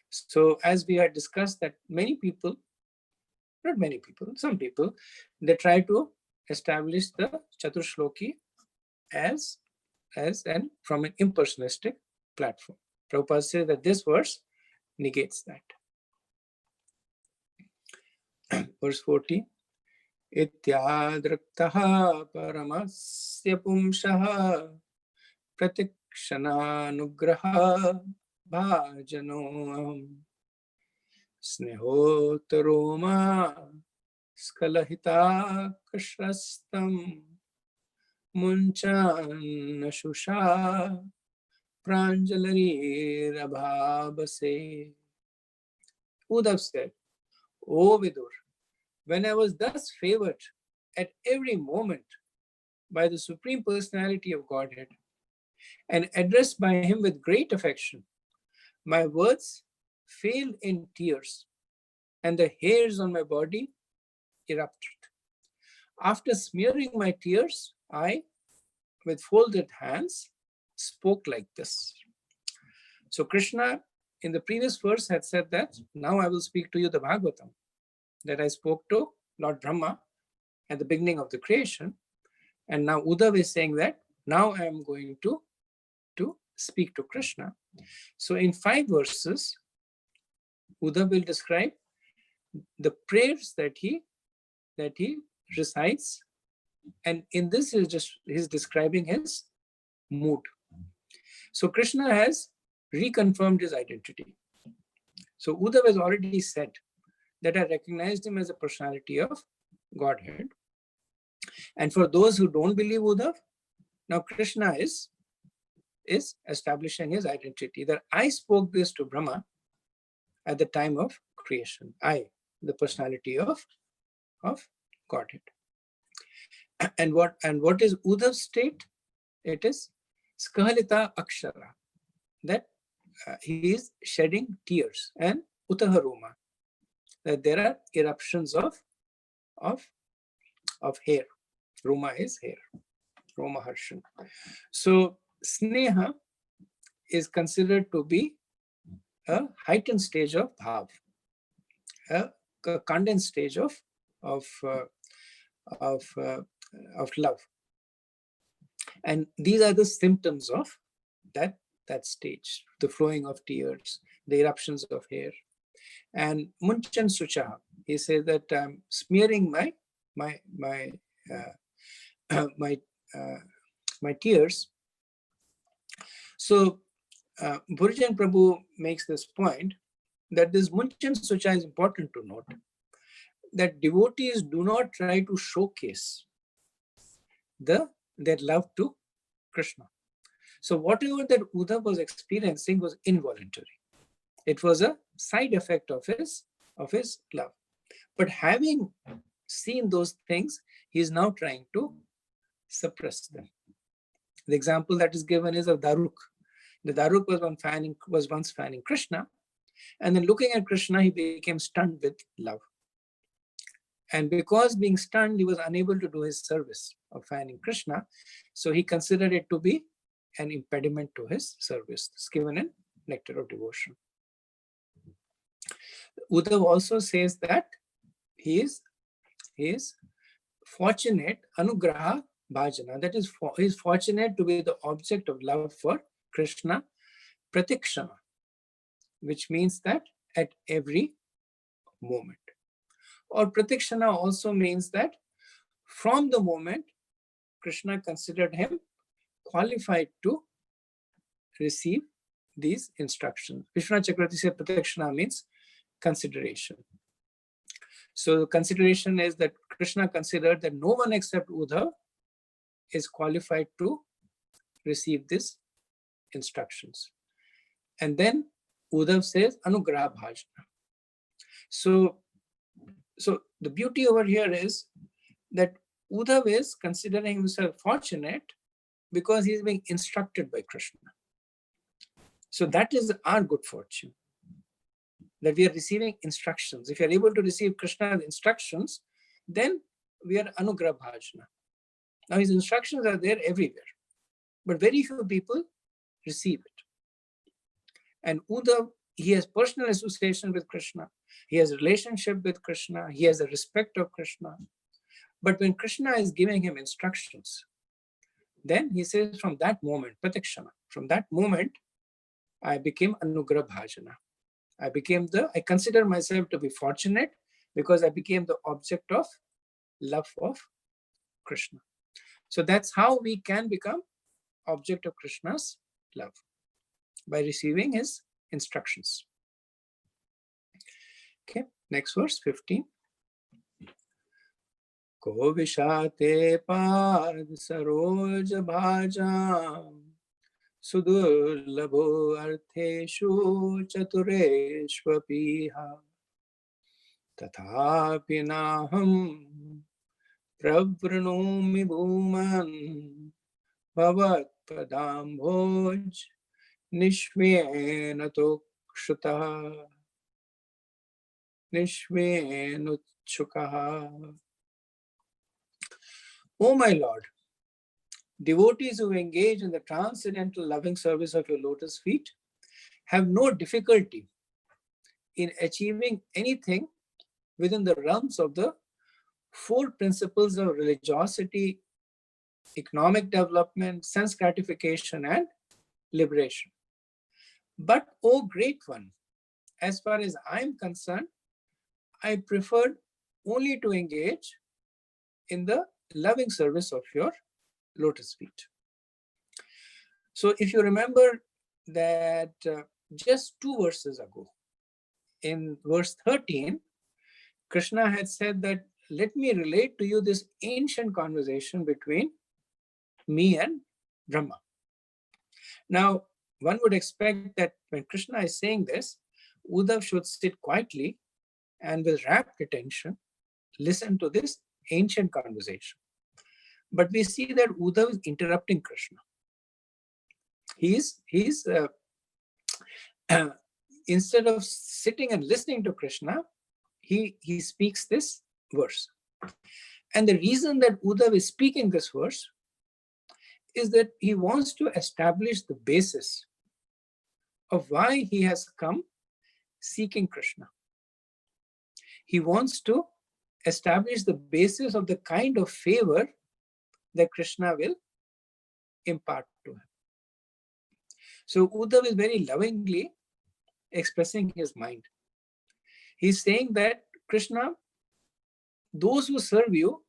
So as we had discussed that many people, not many people, some people, they try to establish the Chaturshloki as and from an impersonalistic platform. Prabhupada says that this verse negates that. Verse 40. Ityadraktaha paramasya pumshaha pratikshananugraha bhajano snehotaroma skalahita kashrastam munchanashusha pranjalari rabhabase. Uddhav said, O Vidur, when I was thus favored at every moment by the Supreme Personality of Godhead and addressed by him with great affection, my words failed in tears and the hairs on my body erupted. After smearing my tears, I, with folded hands, spoke like this. So Krishna in the previous verse had said that, now I will speak to you the Bhagavatam, that I spoke to Lord Brahma at the beginning of the creation. And now Uddhav is saying that now I am going to speak to Krishna. So in 5 verses, Uddhav will describe the prayers that he recites. And in this he's describing his mood. So Krishna has reconfirmed his identity. So Uddhav has already said that I recognized him as a personality of Godhead. And for those who don't believe Uddhav, now Krishna is establishing his identity, that I spoke this to Brahma at the time of creation. I, the personality of Godhead. And what is Uddhav's state? It is Skahalita Akshara, that he is shedding tears, and Utaharoma, that there are eruptions of hair. Roma is hair. Roma Harshan. So Sneha is considered to be a heightened stage of bhav, a condensed stage of love, and these are the symptoms of that stage: the flowing of tears, the eruptions of hair. And Munchan Sucha, he says that I'm smearing my tears. So Bhurijan Prabhu makes this point that this Munchan Sucha is important to note, that devotees do not try to showcase their love to Krishna. So whatever that Uddhav was experiencing was involuntary. It was a side effect of his love. But having seen those things, he is now trying to suppress them. The example that is given is of Daruk. The Daruk was once fanning Krishna, and then looking at Krishna, he became stunned with love. And because being stunned, he was unable to do his service of fanning Krishna. So he considered it to be an impediment to his service. It's given in Nectar of Devotion. Uddhav also says that he is fortunate, anugraha bhajana, that is, he is fortunate to be the object of love for Krishna, pratikshana, which means that at every moment. Or pratikshana also means that from the moment Krishna considered him qualified to receive these instructions. Vishwanath Chakravarti said pratikshana means consideration. So the consideration is that Krishna considered that no one except Uddhav is qualified to receive these instructions. And then Uddhav says anugraha bhajana. So the beauty over here is that Uddhav is considering himself fortunate because he is being instructed by Krishna. So that is our good fortune. that we are receiving instructions. If you are able to receive Krishna's instructions, then we are Anugrah Bhajana. Now his instructions are there everywhere, but very few people receive it. And Uddhav, he has personal association with Krishna. He has a relationship with Krishna. He has a respect of Krishna. But when Krishna is giving him instructions, then he says, from that moment, Pratikshana, from that moment, I became Anugrah Bhajana. I consider myself to be fortunate because I became the object of love of Krishna. So that's how we can become object of Krishna's love, by receiving his instructions. Okay, next verse, 15. Ko vishate pad saroj bhajam sudurlabho artheshu chatureshvapiha tathapi naham pravranomi bhuman bhavat padambhoj nishmena tokshutaha nishmenuchukaha. O my Lord, devotees who engage in the transcendental loving service of your lotus feet have no difficulty in achieving anything within the realms of the four principles of religiosity, economic development, sense gratification, and liberation. But, O Great One, as far as I am concerned, I prefer only to engage in the loving service of your lotus feet. So if you remember that just 2 verses ago, in verse 13, Krishna had said that, let me relate to you this ancient conversation between me and Brahma. Now, one would expect that when Krishna is saying this, Uddhav should sit quietly and with rapt attention listen to this ancient conversation. But we see that Uddhav is interrupting Krishna. He's instead of sitting and listening to Krishna, he speaks this verse. And the reason that Uddhav is speaking this verse is that he wants to establish the basis of why he has come seeking Krishna. He wants to establish the basis of the kind of favor that Krishna will impart to him. So Uddhav is very lovingly expressing his mind. He's saying that, Krishna, those who serve you,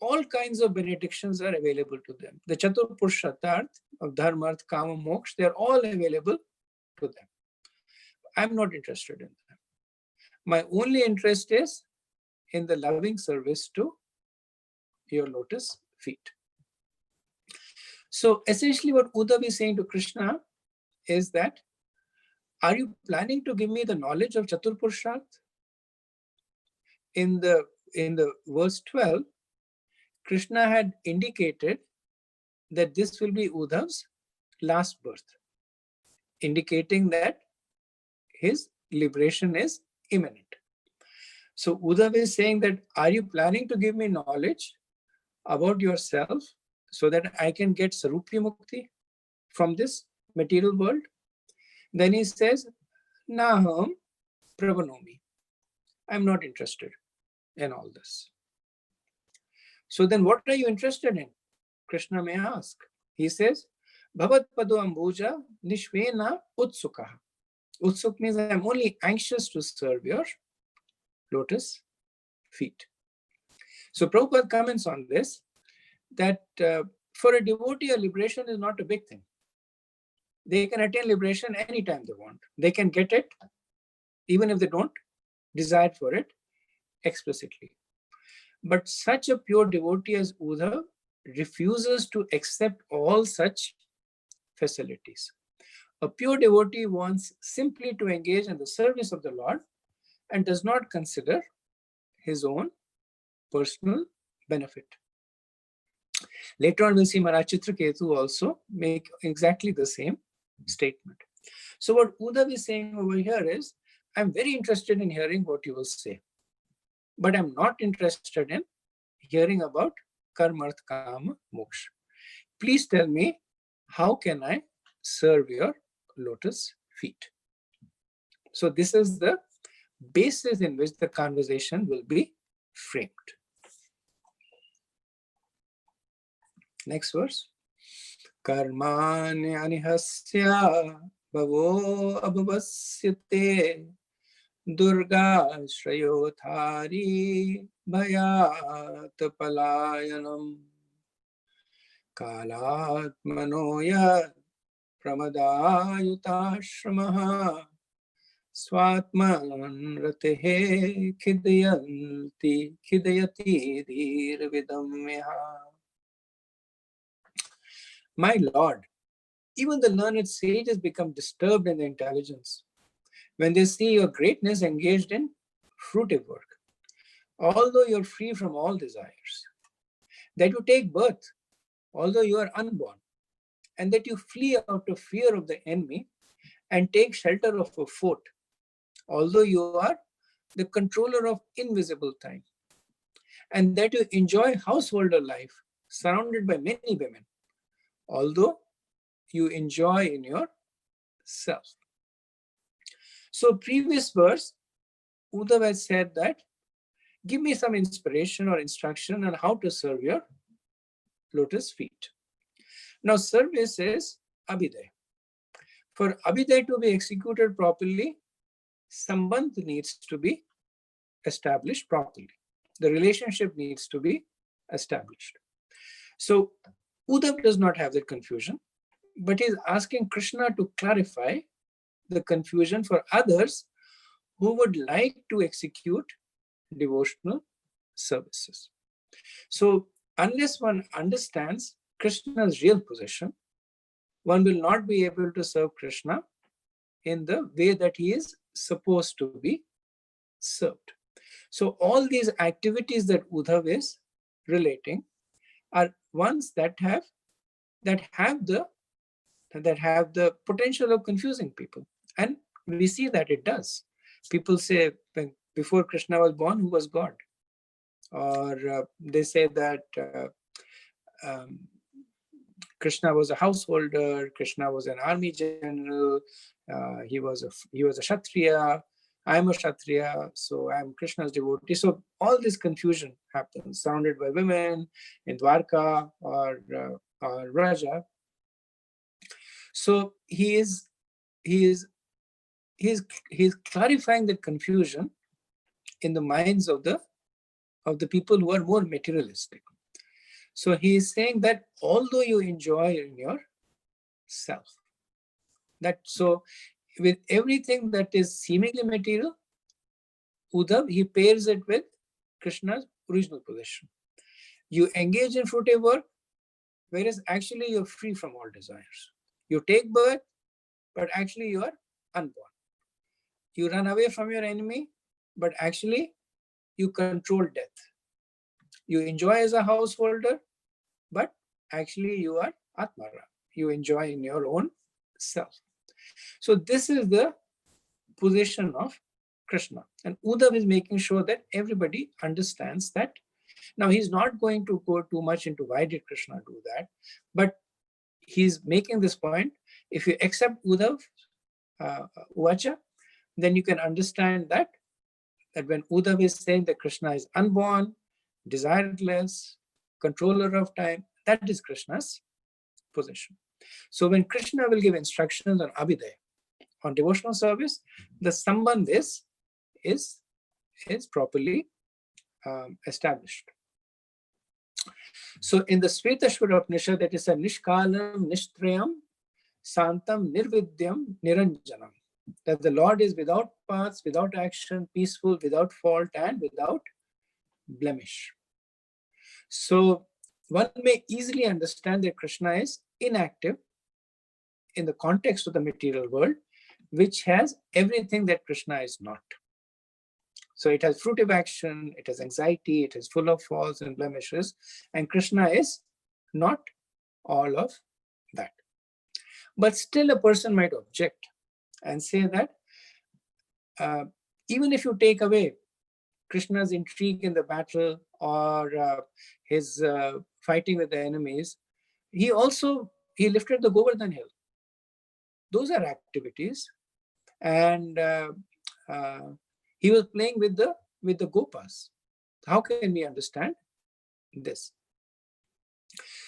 all kinds of benedictions are available to them. The Chatur Purusharth of Dharma, Artha, Kama, Moksha, they're all available to them. I'm not interested in them. My only interest is in the loving service to your lotus feet. So essentially what Uddhav is saying to Krishna is that, are you planning to give me the knowledge of Chatur Purusharth? In the verse 12, Krishna had indicated that this will be Uddhav's last birth, indicating that his liberation is imminent. So Uddhav is saying that, are you planning to give me knowledge about yourself so that I can get Sarupya Mukti from this material world? Then he says, Naham Pravanomi. I'm not interested in all this. So then what are you interested in? Krishna may ask. He says, Bhavat Pado Ambuja Nishvena Utsukaha. Utsuk means I'm only anxious to serve your lotus feet. So Prabhupada comments on this, that for a devotee, a liberation is not a big thing. They can attain liberation anytime they want. They can get it, even if they don't desire for it explicitly. But such a pure devotee as Uddhav refuses to accept all such facilities. A pure devotee wants simply to engage in the service of the Lord and does not consider his own personal benefit. Later on, we'll see Maharaj Chitraketu also make exactly the same statement. So what Uddhav is saying over here is, I'm very interested in hearing what you will say, but I'm not interested in hearing about karma, artha, kama, moksha. Please tell me, how can I serve your lotus feet? So this is the basis in which the conversation will be framed. Next verse. Karmani anihasya bhavo abhavasyate durga shrayothari bhayat palayanam kalatmano yad pramadayutashramah swatman ratehe khidayati dhirvidamyaha. My Lord, even the learned sages become disturbed in their intelligence when they see your greatness engaged in fruitive work, although you're free from all desires, that you take birth, although you are unborn, and that you flee out of fear of the enemy and take shelter of a fort, although you are the controller of invisible time, and that you enjoy householder life surrounded by many women, although you enjoy in yourself. So previous verse, Uddhav has said that, give me some inspiration or instruction on how to serve your lotus feet. Now service is abhiday. For abhiday to be executed properly, sambandh needs to be established properly. The relationship needs to be established. So Uddhav does not have that confusion, but is asking Krishna to clarify the confusion for others who would like to execute devotional services. So unless one understands Krishna's real position, one will not be able to serve Krishna in the way that he is supposed to be served. So all these activities that Uddhav is relating are ones that have the potential of confusing people. And we see that it does. People say, before Krishna was born, who was God? Or they say that Krishna was a householder, Krishna was an army general, he was a Kshatriya, I'm a Kshatriya, so I'm Krishna's devotee. So all this confusion happens, surrounded by women in Dwarka or Raja. So he is clarifying the confusion in the minds of the people who are more materialistic. So he is saying that although you enjoy in yourself, that so with everything that is seemingly material, Uddhav, he pairs it with Krishna's original position. You engage in fruitive work, whereas actually you're free from all desires. You take birth, but actually you are unborn. You run away from your enemy, but actually you control death. You enjoy as a householder, but actually you are Atmara. You enjoy in your own self. So this is the position of Krishna. And Uddhav is making sure that everybody understands that. Now he's not going to go too much into why did Krishna do that, but he's making this point. If you accept Uddhav Uvacha, then you can understand that when Uddhav is saying that Krishna is unborn, desireless, controller of time, that is Krishna's position. So when Krishna will give instructions on Abhiday, on devotional service, the sambandh is properly established. So in the Svetashvara Upanishad, that is a Nishkalam, Nishtrayam, Santam, Nirvidyam, Niranjanam. That the Lord is without paths, without action, peaceful, without fault, and without blemish. So one may easily understand that Krishna is inactive in the context of the material world, which has everything that Krishna is not. So it has fruitive action, it has anxiety, it is full of faults and blemishes, and Krishna is not all of that. But still a person might object and say that even if you take away Krishna's intrigue in the battle or his fighting with the enemies, he lifted the Govardhan hill. Those are activities, and he was playing with the gopas. How can we understand this?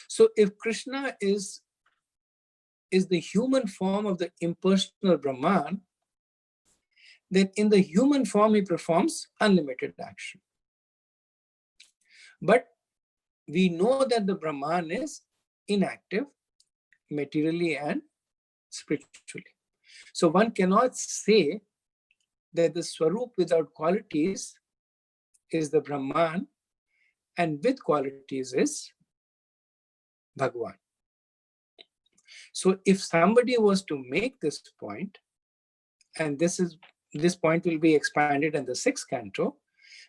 So if Krishna is the human form of the impersonal Brahman, then in the human form he performs unlimited action. But we know that the Brahman is inactive materially and spiritually. So one cannot say that the Swarup without qualities is the Brahman and with qualities is Bhagwan. So if somebody was to make this point, and this point will be expanded in the 6th canto,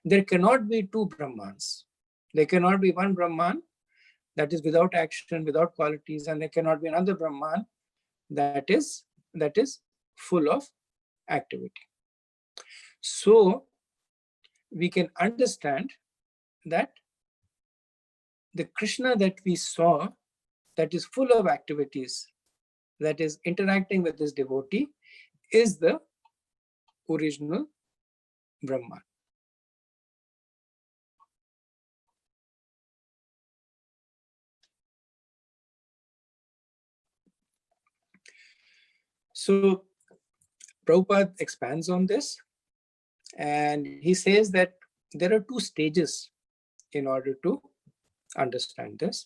there cannot be two Brahmans. There cannot be one Brahman that is without action, without qualities, and there cannot be another Brahman that is full of activity. So we can understand that the Krishna that we saw, that is full of activities, that is interacting with this devotee, is the original Brahman. So Prabhupada expands on this, and he says that there are two stages in order to understand this.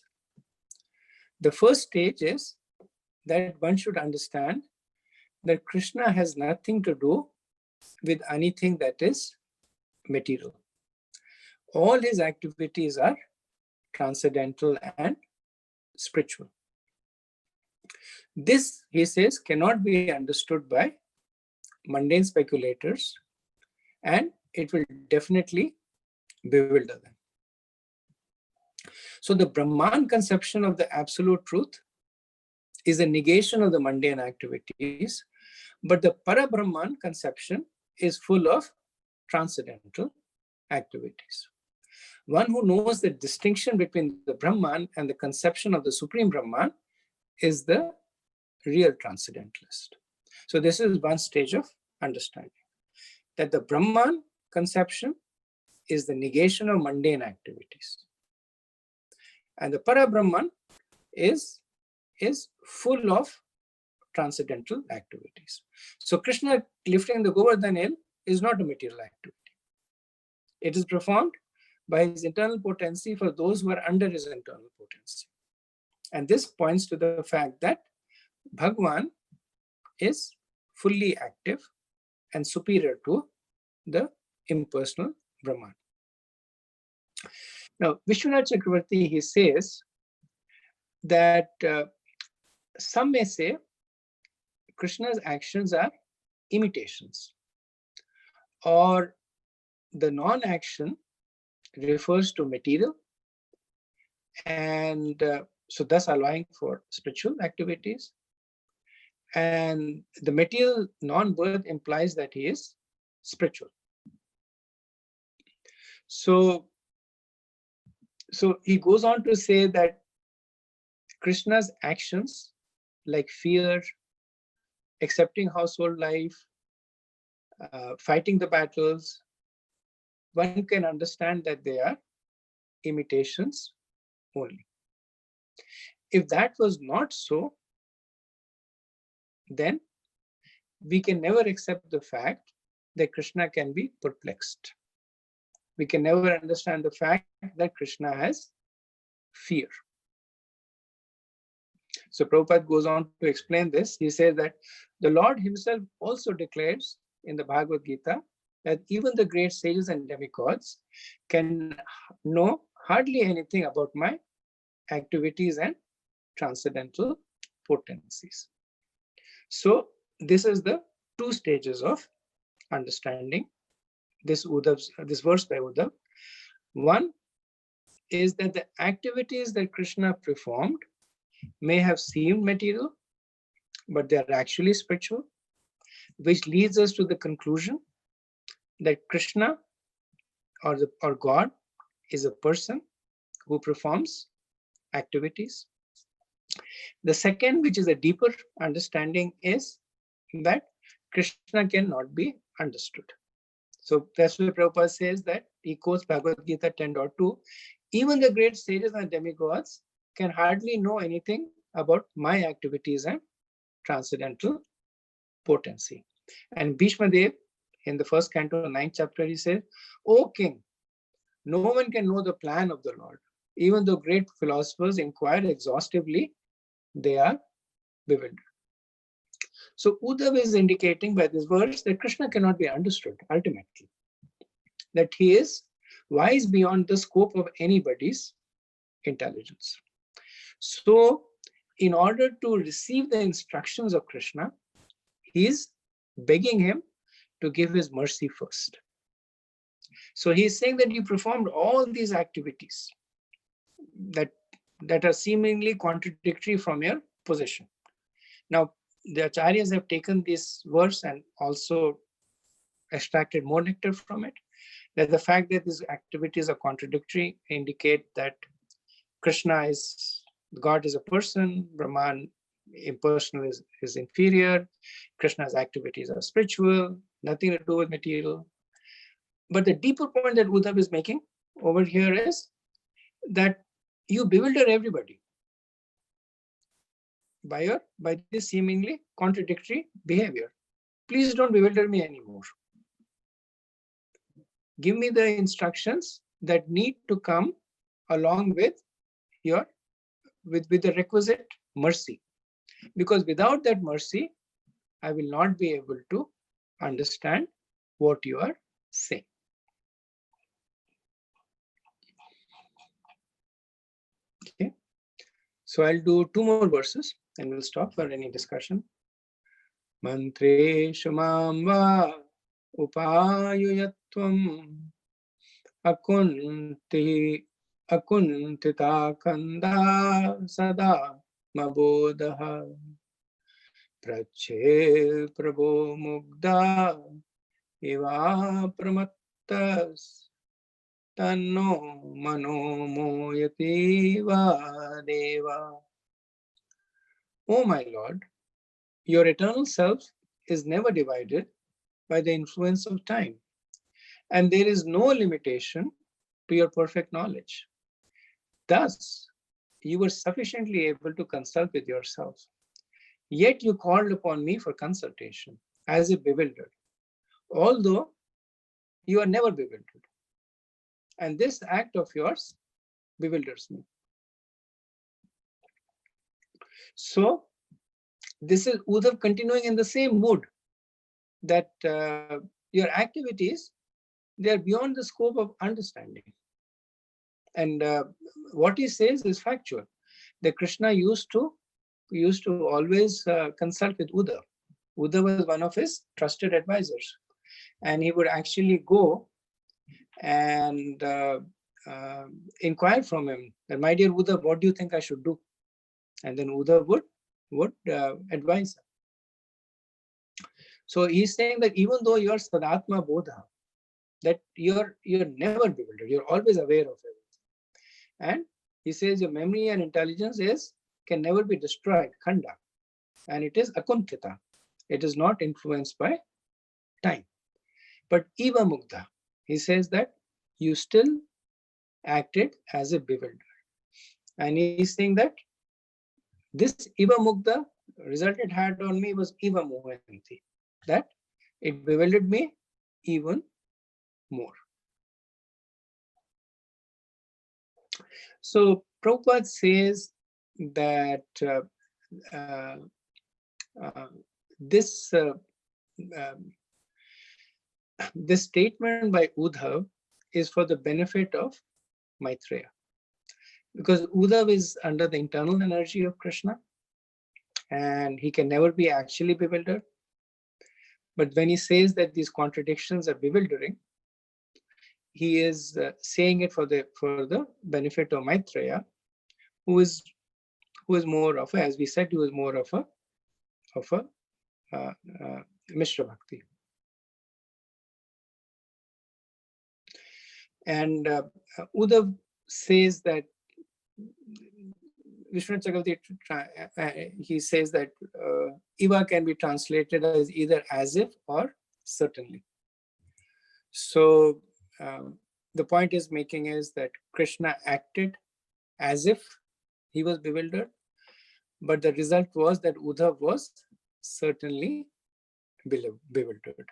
The first stage is that one should understand that Krishna has nothing to do with anything that is material. All his activities are transcendental and spiritual. This, he says, cannot be understood by mundane speculators, and it will definitely bewilder them. So the Brahman conception of the absolute truth is a negation of the mundane activities, but the Para-Brahman conception is full of transcendental activities. One who knows the distinction between the Brahman and the conception of the Supreme Brahman is the real transcendentalist. So this is one stage of understanding, that the Brahman conception is the negation of mundane activities. And the Para-Brahman is full of transcendental activities. So Krishna lifting the Govardhan hill is not a material activity. It is performed by his internal potency for those who are under his internal potency. And this points to the fact that Bhagwan is fully active and superior to the impersonal Brahman. Now, Vishwanath Chakravarti, he says that some may say Krishna's actions are imitations, or the non-action refers to material, and so thus allowing for spiritual activities. And the material non-birth implies that he is spiritual. So he goes on to say that Krishna's actions, like fear, accepting household life, fighting the battles, one can understand that they are imitations only. If that was not so, then we can never accept the fact that Krishna can be perplexed. We can never understand the fact that Krishna has fear. So Prabhupada goes on to explain this. He says that the Lord himself also declares in the Bhagavad Gita that even the great sages and demigods can know hardly anything about my activities and transcendental potencies. So this is the two stages of understanding this verse by Uddhav. One is that the activities that Krishna performed may have seemed material, but they are actually spiritual, which leads us to the conclusion that Krishna or God is a person who performs activities. The second, which is a deeper understanding, is that Krishna cannot be understood. So that's why Prabhupada says that, he quotes Bhagavad Gita 10.2, even the great sages and demigods can hardly know anything about my activities and transcendental potency. And Bhishma Dev, in the first canto, 9th chapter, he says, O king, no one can know the plan of the Lord. Even though great philosophers inquire exhaustively, they are bewildered. So Uddhava is indicating by this verse that Krishna cannot be understood ultimately, that he is wise beyond the scope of anybody's intelligence. So in order to receive the instructions of Krishna, he is begging him to give his mercy first. So he's saying that you performed all these activities that are seemingly contradictory from your position. Now, the acharyas have taken this verse and also extracted more nectar from it, that the fact that these activities are contradictory indicate that Krishna is, God is a person, Brahman impersonal is inferior, Krishna's activities are spiritual, nothing to do with material. But the deeper point that Uddhava is making over here is that you bewilder everybody by this seemingly contradictory behavior. Please don't bewilder me anymore. Give me the instructions that need to come along with the requisite mercy. Because without that mercy, I will not be able to understand what you are saying. Okay. So I'll do 2 more verses and we'll stop for any discussion. Mantreshu mam va upayuyatvam akuntita kanda sada mabodaha prache prabho mugda eva pramattas tanno mano moyati va deva. O my Lord, your eternal self is never divided by the influence of time, and there is no limitation to your perfect knowledge. Thus, you were sufficiently able to consult with yourself. Yet you called upon me for consultation as if bewildered, although you are never bewildered. And this act of yours bewilders me. So this is Uddhava continuing in the same mood, that your activities, they are beyond the scope of understanding. And what he says is factual. That Krishna used to always consult with Uddhava. Uddhava was one of his trusted advisors, and he would actually go and inquire from him that, my dear Uddhava, what do you think I should do? And then Uddhava would advise him. So he's saying that even though you are Sadatma Bodha, that you're never bewildered, you're always aware of everything. And he says your memory and intelligence can never be destroyed, khanda, and it is akuntita. It is not influenced by time. But Eva Mugdha, he says that you still acted as a bewildered. And he's saying that this Eva Mugdha result it had on me was Eva Mohanti, that it bewildered me even more. So Prabhupada says that this statement by Uddhava is for the benefit of Maitreya, because Uddhava is under the internal energy of Krishna and he can never be actually bewildered. But when he says that these contradictions are bewildering, he is saying it for the benefit of Maitreya, who is more of a, as we said, he was more of a Mishra Bhakti. And Uddhav says that Vishnu Chakravarti, he says that Iva can be translated as either as if or certainly. So the point is making is that Krishna acted as if he was bewildered, but the result was that Uddhav was certainly bewildered.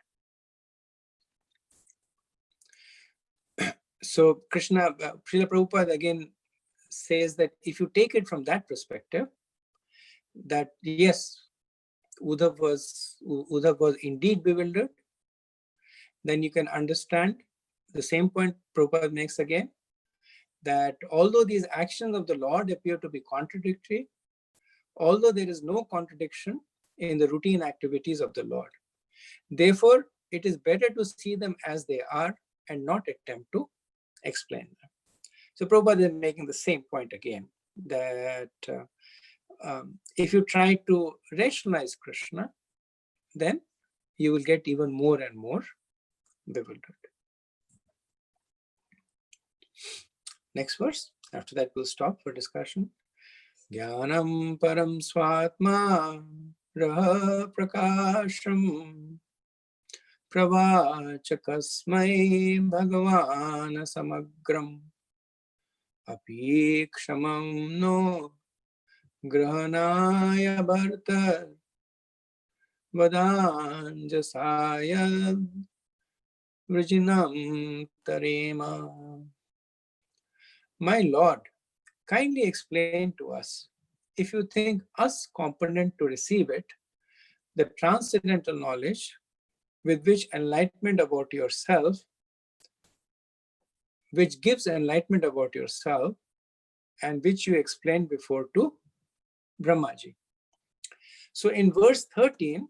So Krishna, Srila Prabhupada again says that if you take it from that perspective, that yes, Uddhav was indeed bewildered, then you can understand the same point Prabhupada makes again, that although these actions of the Lord appear to be contradictory, although there is no contradiction in the routine activities of the Lord, therefore it is better to see them as they are and not attempt to explain them. So Prabhupada is making the same point again, that if you try to rationalize Krishna, then you will get even more and more bewildered. Next verse. After that, we'll stop for discussion. Jnanam param swatma raha prakasham pravachakasmai bhagavan samagram api kshamam no grahanaya bharta vadanjasaya vrijinam tarema. My Lord, kindly explain to us, if you think us competent to receive it, the transcendental knowledge with which enlightenment about yourself, which gives enlightenment about yourself, and which you explained before to Brahmaji. So in verse 13,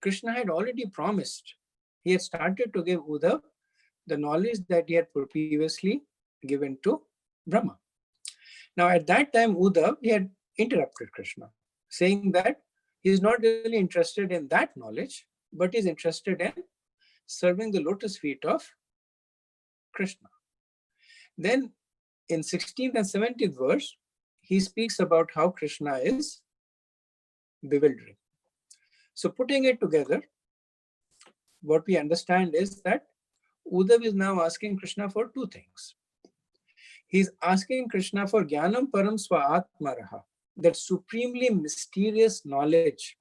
Krishna had already promised. He had started to give Uddhav the knowledge that he had previously given to Brahma. Now at that time, Uddhav, he had interrupted Krishna, saying that he is not really interested in that knowledge, but is interested in serving the lotus feet of Krishna. Then in 16th and 17th verse, he speaks about how Krishna is bewildering. So putting it together, what we understand is that Uddhav is now asking Krishna for two things. He's asking Krishna for Jnanam Param Swaatmaraha, that supremely mysterious knowledge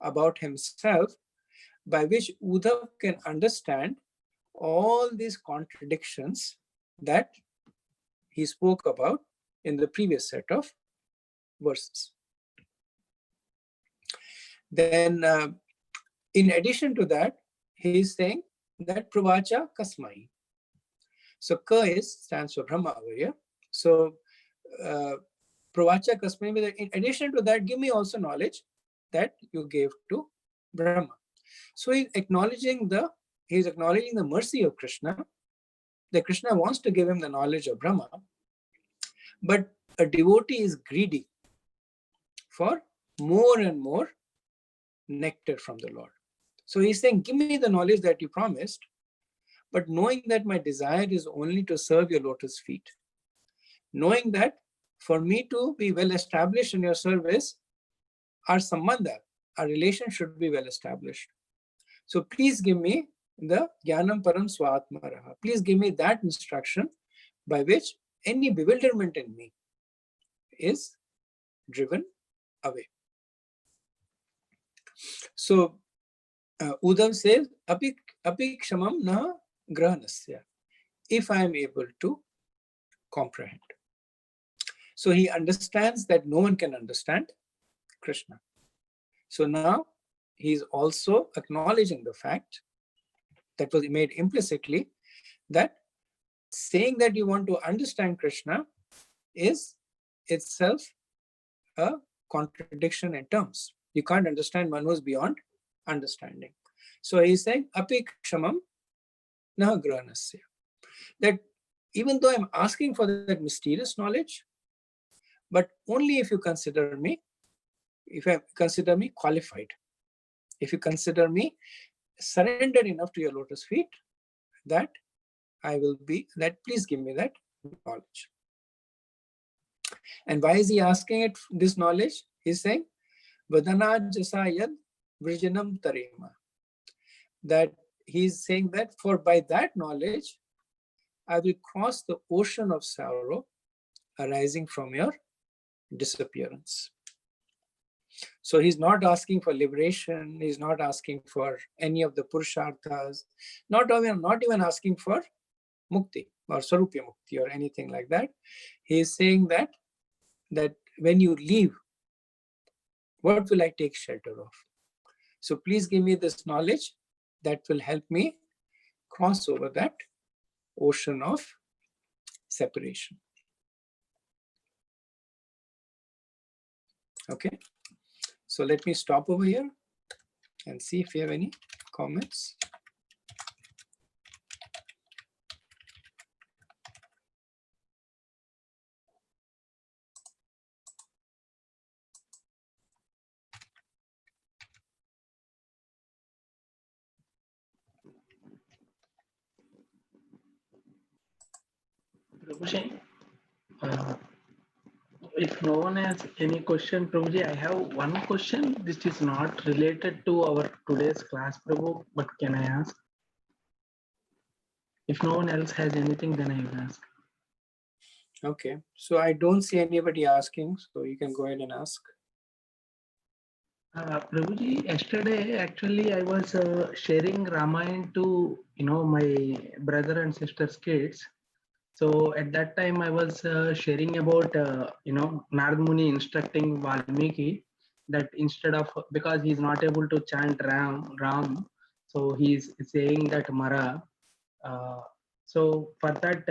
about himself by which Uddhav can understand all these contradictions that he spoke about in the previous set of verses. Then, in addition to that, he is saying that Pravacha Kasmai. So Ka stands for Brahma over here. So Pravacha Kasmai, in addition to that, give me also knowledge that you gave to Brahma. So he's acknowledging the mercy of Krishna, that Krishna wants to give him the knowledge of Brahma, but a devotee is greedy for more and more nectar from the Lord. So he's saying, give me the knowledge that you promised, but knowing that my desire is only to serve your lotus feet, knowing that for me to be well established in your service, our sambandha, our relation should be well established. So please give me the Jnanam Param Swaatmaraha. Please give me that instruction by which any bewilderment in me is driven away. So Uddhav says, Api kshamam na grahanasya, if I am able to comprehend. So he understands that no one can understand Krishna. So now he is also acknowledging the fact that was made implicitly, that saying that you want to understand Krishna is itself a contradiction in terms. You can't understand one who's beyond understanding. So he's saying, Api kshamam na grahanasya. That even though I'm asking for that mysterious knowledge, but only if you consider me qualified, if you consider me surrendered enough to your lotus feet, that I will be that. Please give me that knowledge. And why is he asking it this knowledge? He's saying, Vadana jasayad vrijanam tarema. That he's saying that for by that knowledge, I will cross the ocean of sorrow arising from your disappearance. So he's not asking for liberation. He's not asking for any of the purusharthas, not even asking for mukti or sarupya mukti or anything like that. He's saying that when you leave, what will I take shelter of? So please give me this knowledge that will help me cross over that ocean of separation. Okay, so let me stop over here and see if you have any comments. Prabhuji, if no one has any question, Prabhuji, I have one question. This is not related to our today's class, Prabhu, but can I ask? If no one else has anything, then I will ask. Okay, so I don't see anybody asking, so you can go ahead and ask. Prabhuji, yesterday actually I was sharing Ramayana to my brother and sister's kids. So at that time I was sharing about Narad Muni instructing Valmiki that instead of, because he's not able to chant Ram, so he's saying that Mara. So for that,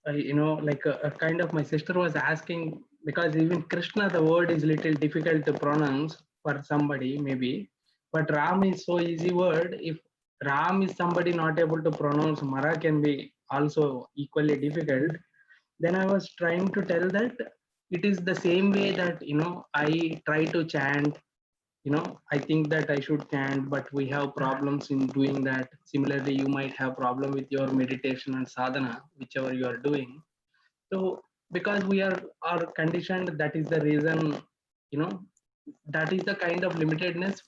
a kind of my sister was asking, because even Krishna, the word is little difficult to pronounce for somebody maybe, but Ram is so easy word. If Ram is somebody not able to pronounce, Mara can be also equally difficult. Then I was trying to tell that it is the same way that I try to chant. I think that I should chant, but we have problems in doing that. Similarly, you might have problem with your meditation and sadhana, whichever you are doing. So because we are conditioned, that is the reason, that is the kind of limitedness,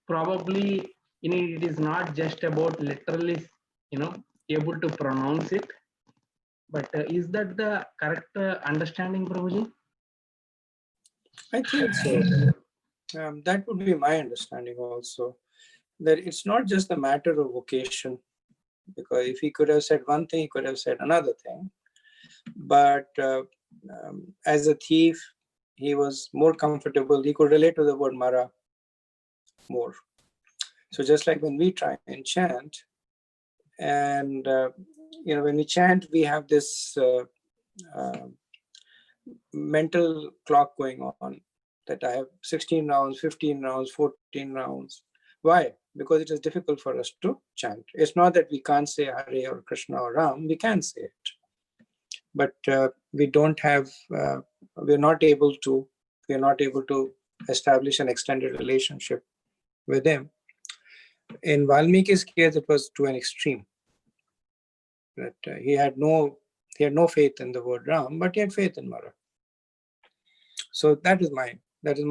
probably it is not just about literally, able to pronounce it, but is that the correct understanding, Prabhuji? I think so. That would be my understanding also. That it's not just a matter of vocation, because if he could have said one thing, he could have said another thing. But as a thief, he was more comfortable. He could relate to the word Mara more. So just like when we try and chant, and when we chant, we have this mental clock going on, that I have 16 rounds, 15 rounds, 14 rounds. Why? Because it is difficult for us to chant. It's not that we can't say Hare or Krishna or Ram, we can say it. But we don't have, we're not able to establish an extended relationship with him. In Valmiki's case, it was to an extreme. That he had no faith in the word Ram, but he had faith in Mara. So that is my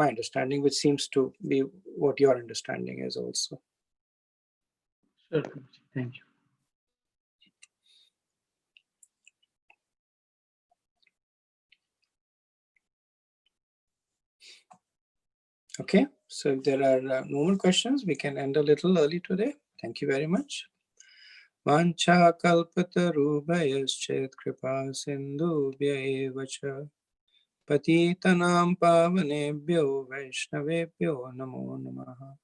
understanding, which seems to be what your understanding is also. Sure, thank you. Okay, so if there are no more questions, we can end a little early today. Thank you very much. Vancha kalpatarubhayaschet kripa sindhubhya eva cha patitanam pavanebhyo vaishnavebhyo namo namaha.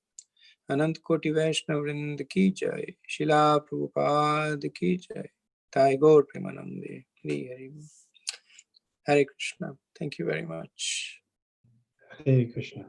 Anant Koti Vaishnav Vrind ki jai, Shila Prabhupada ki jai, Tagore Premanande, Hare Krishna. Thank you very much. Hare Krishna.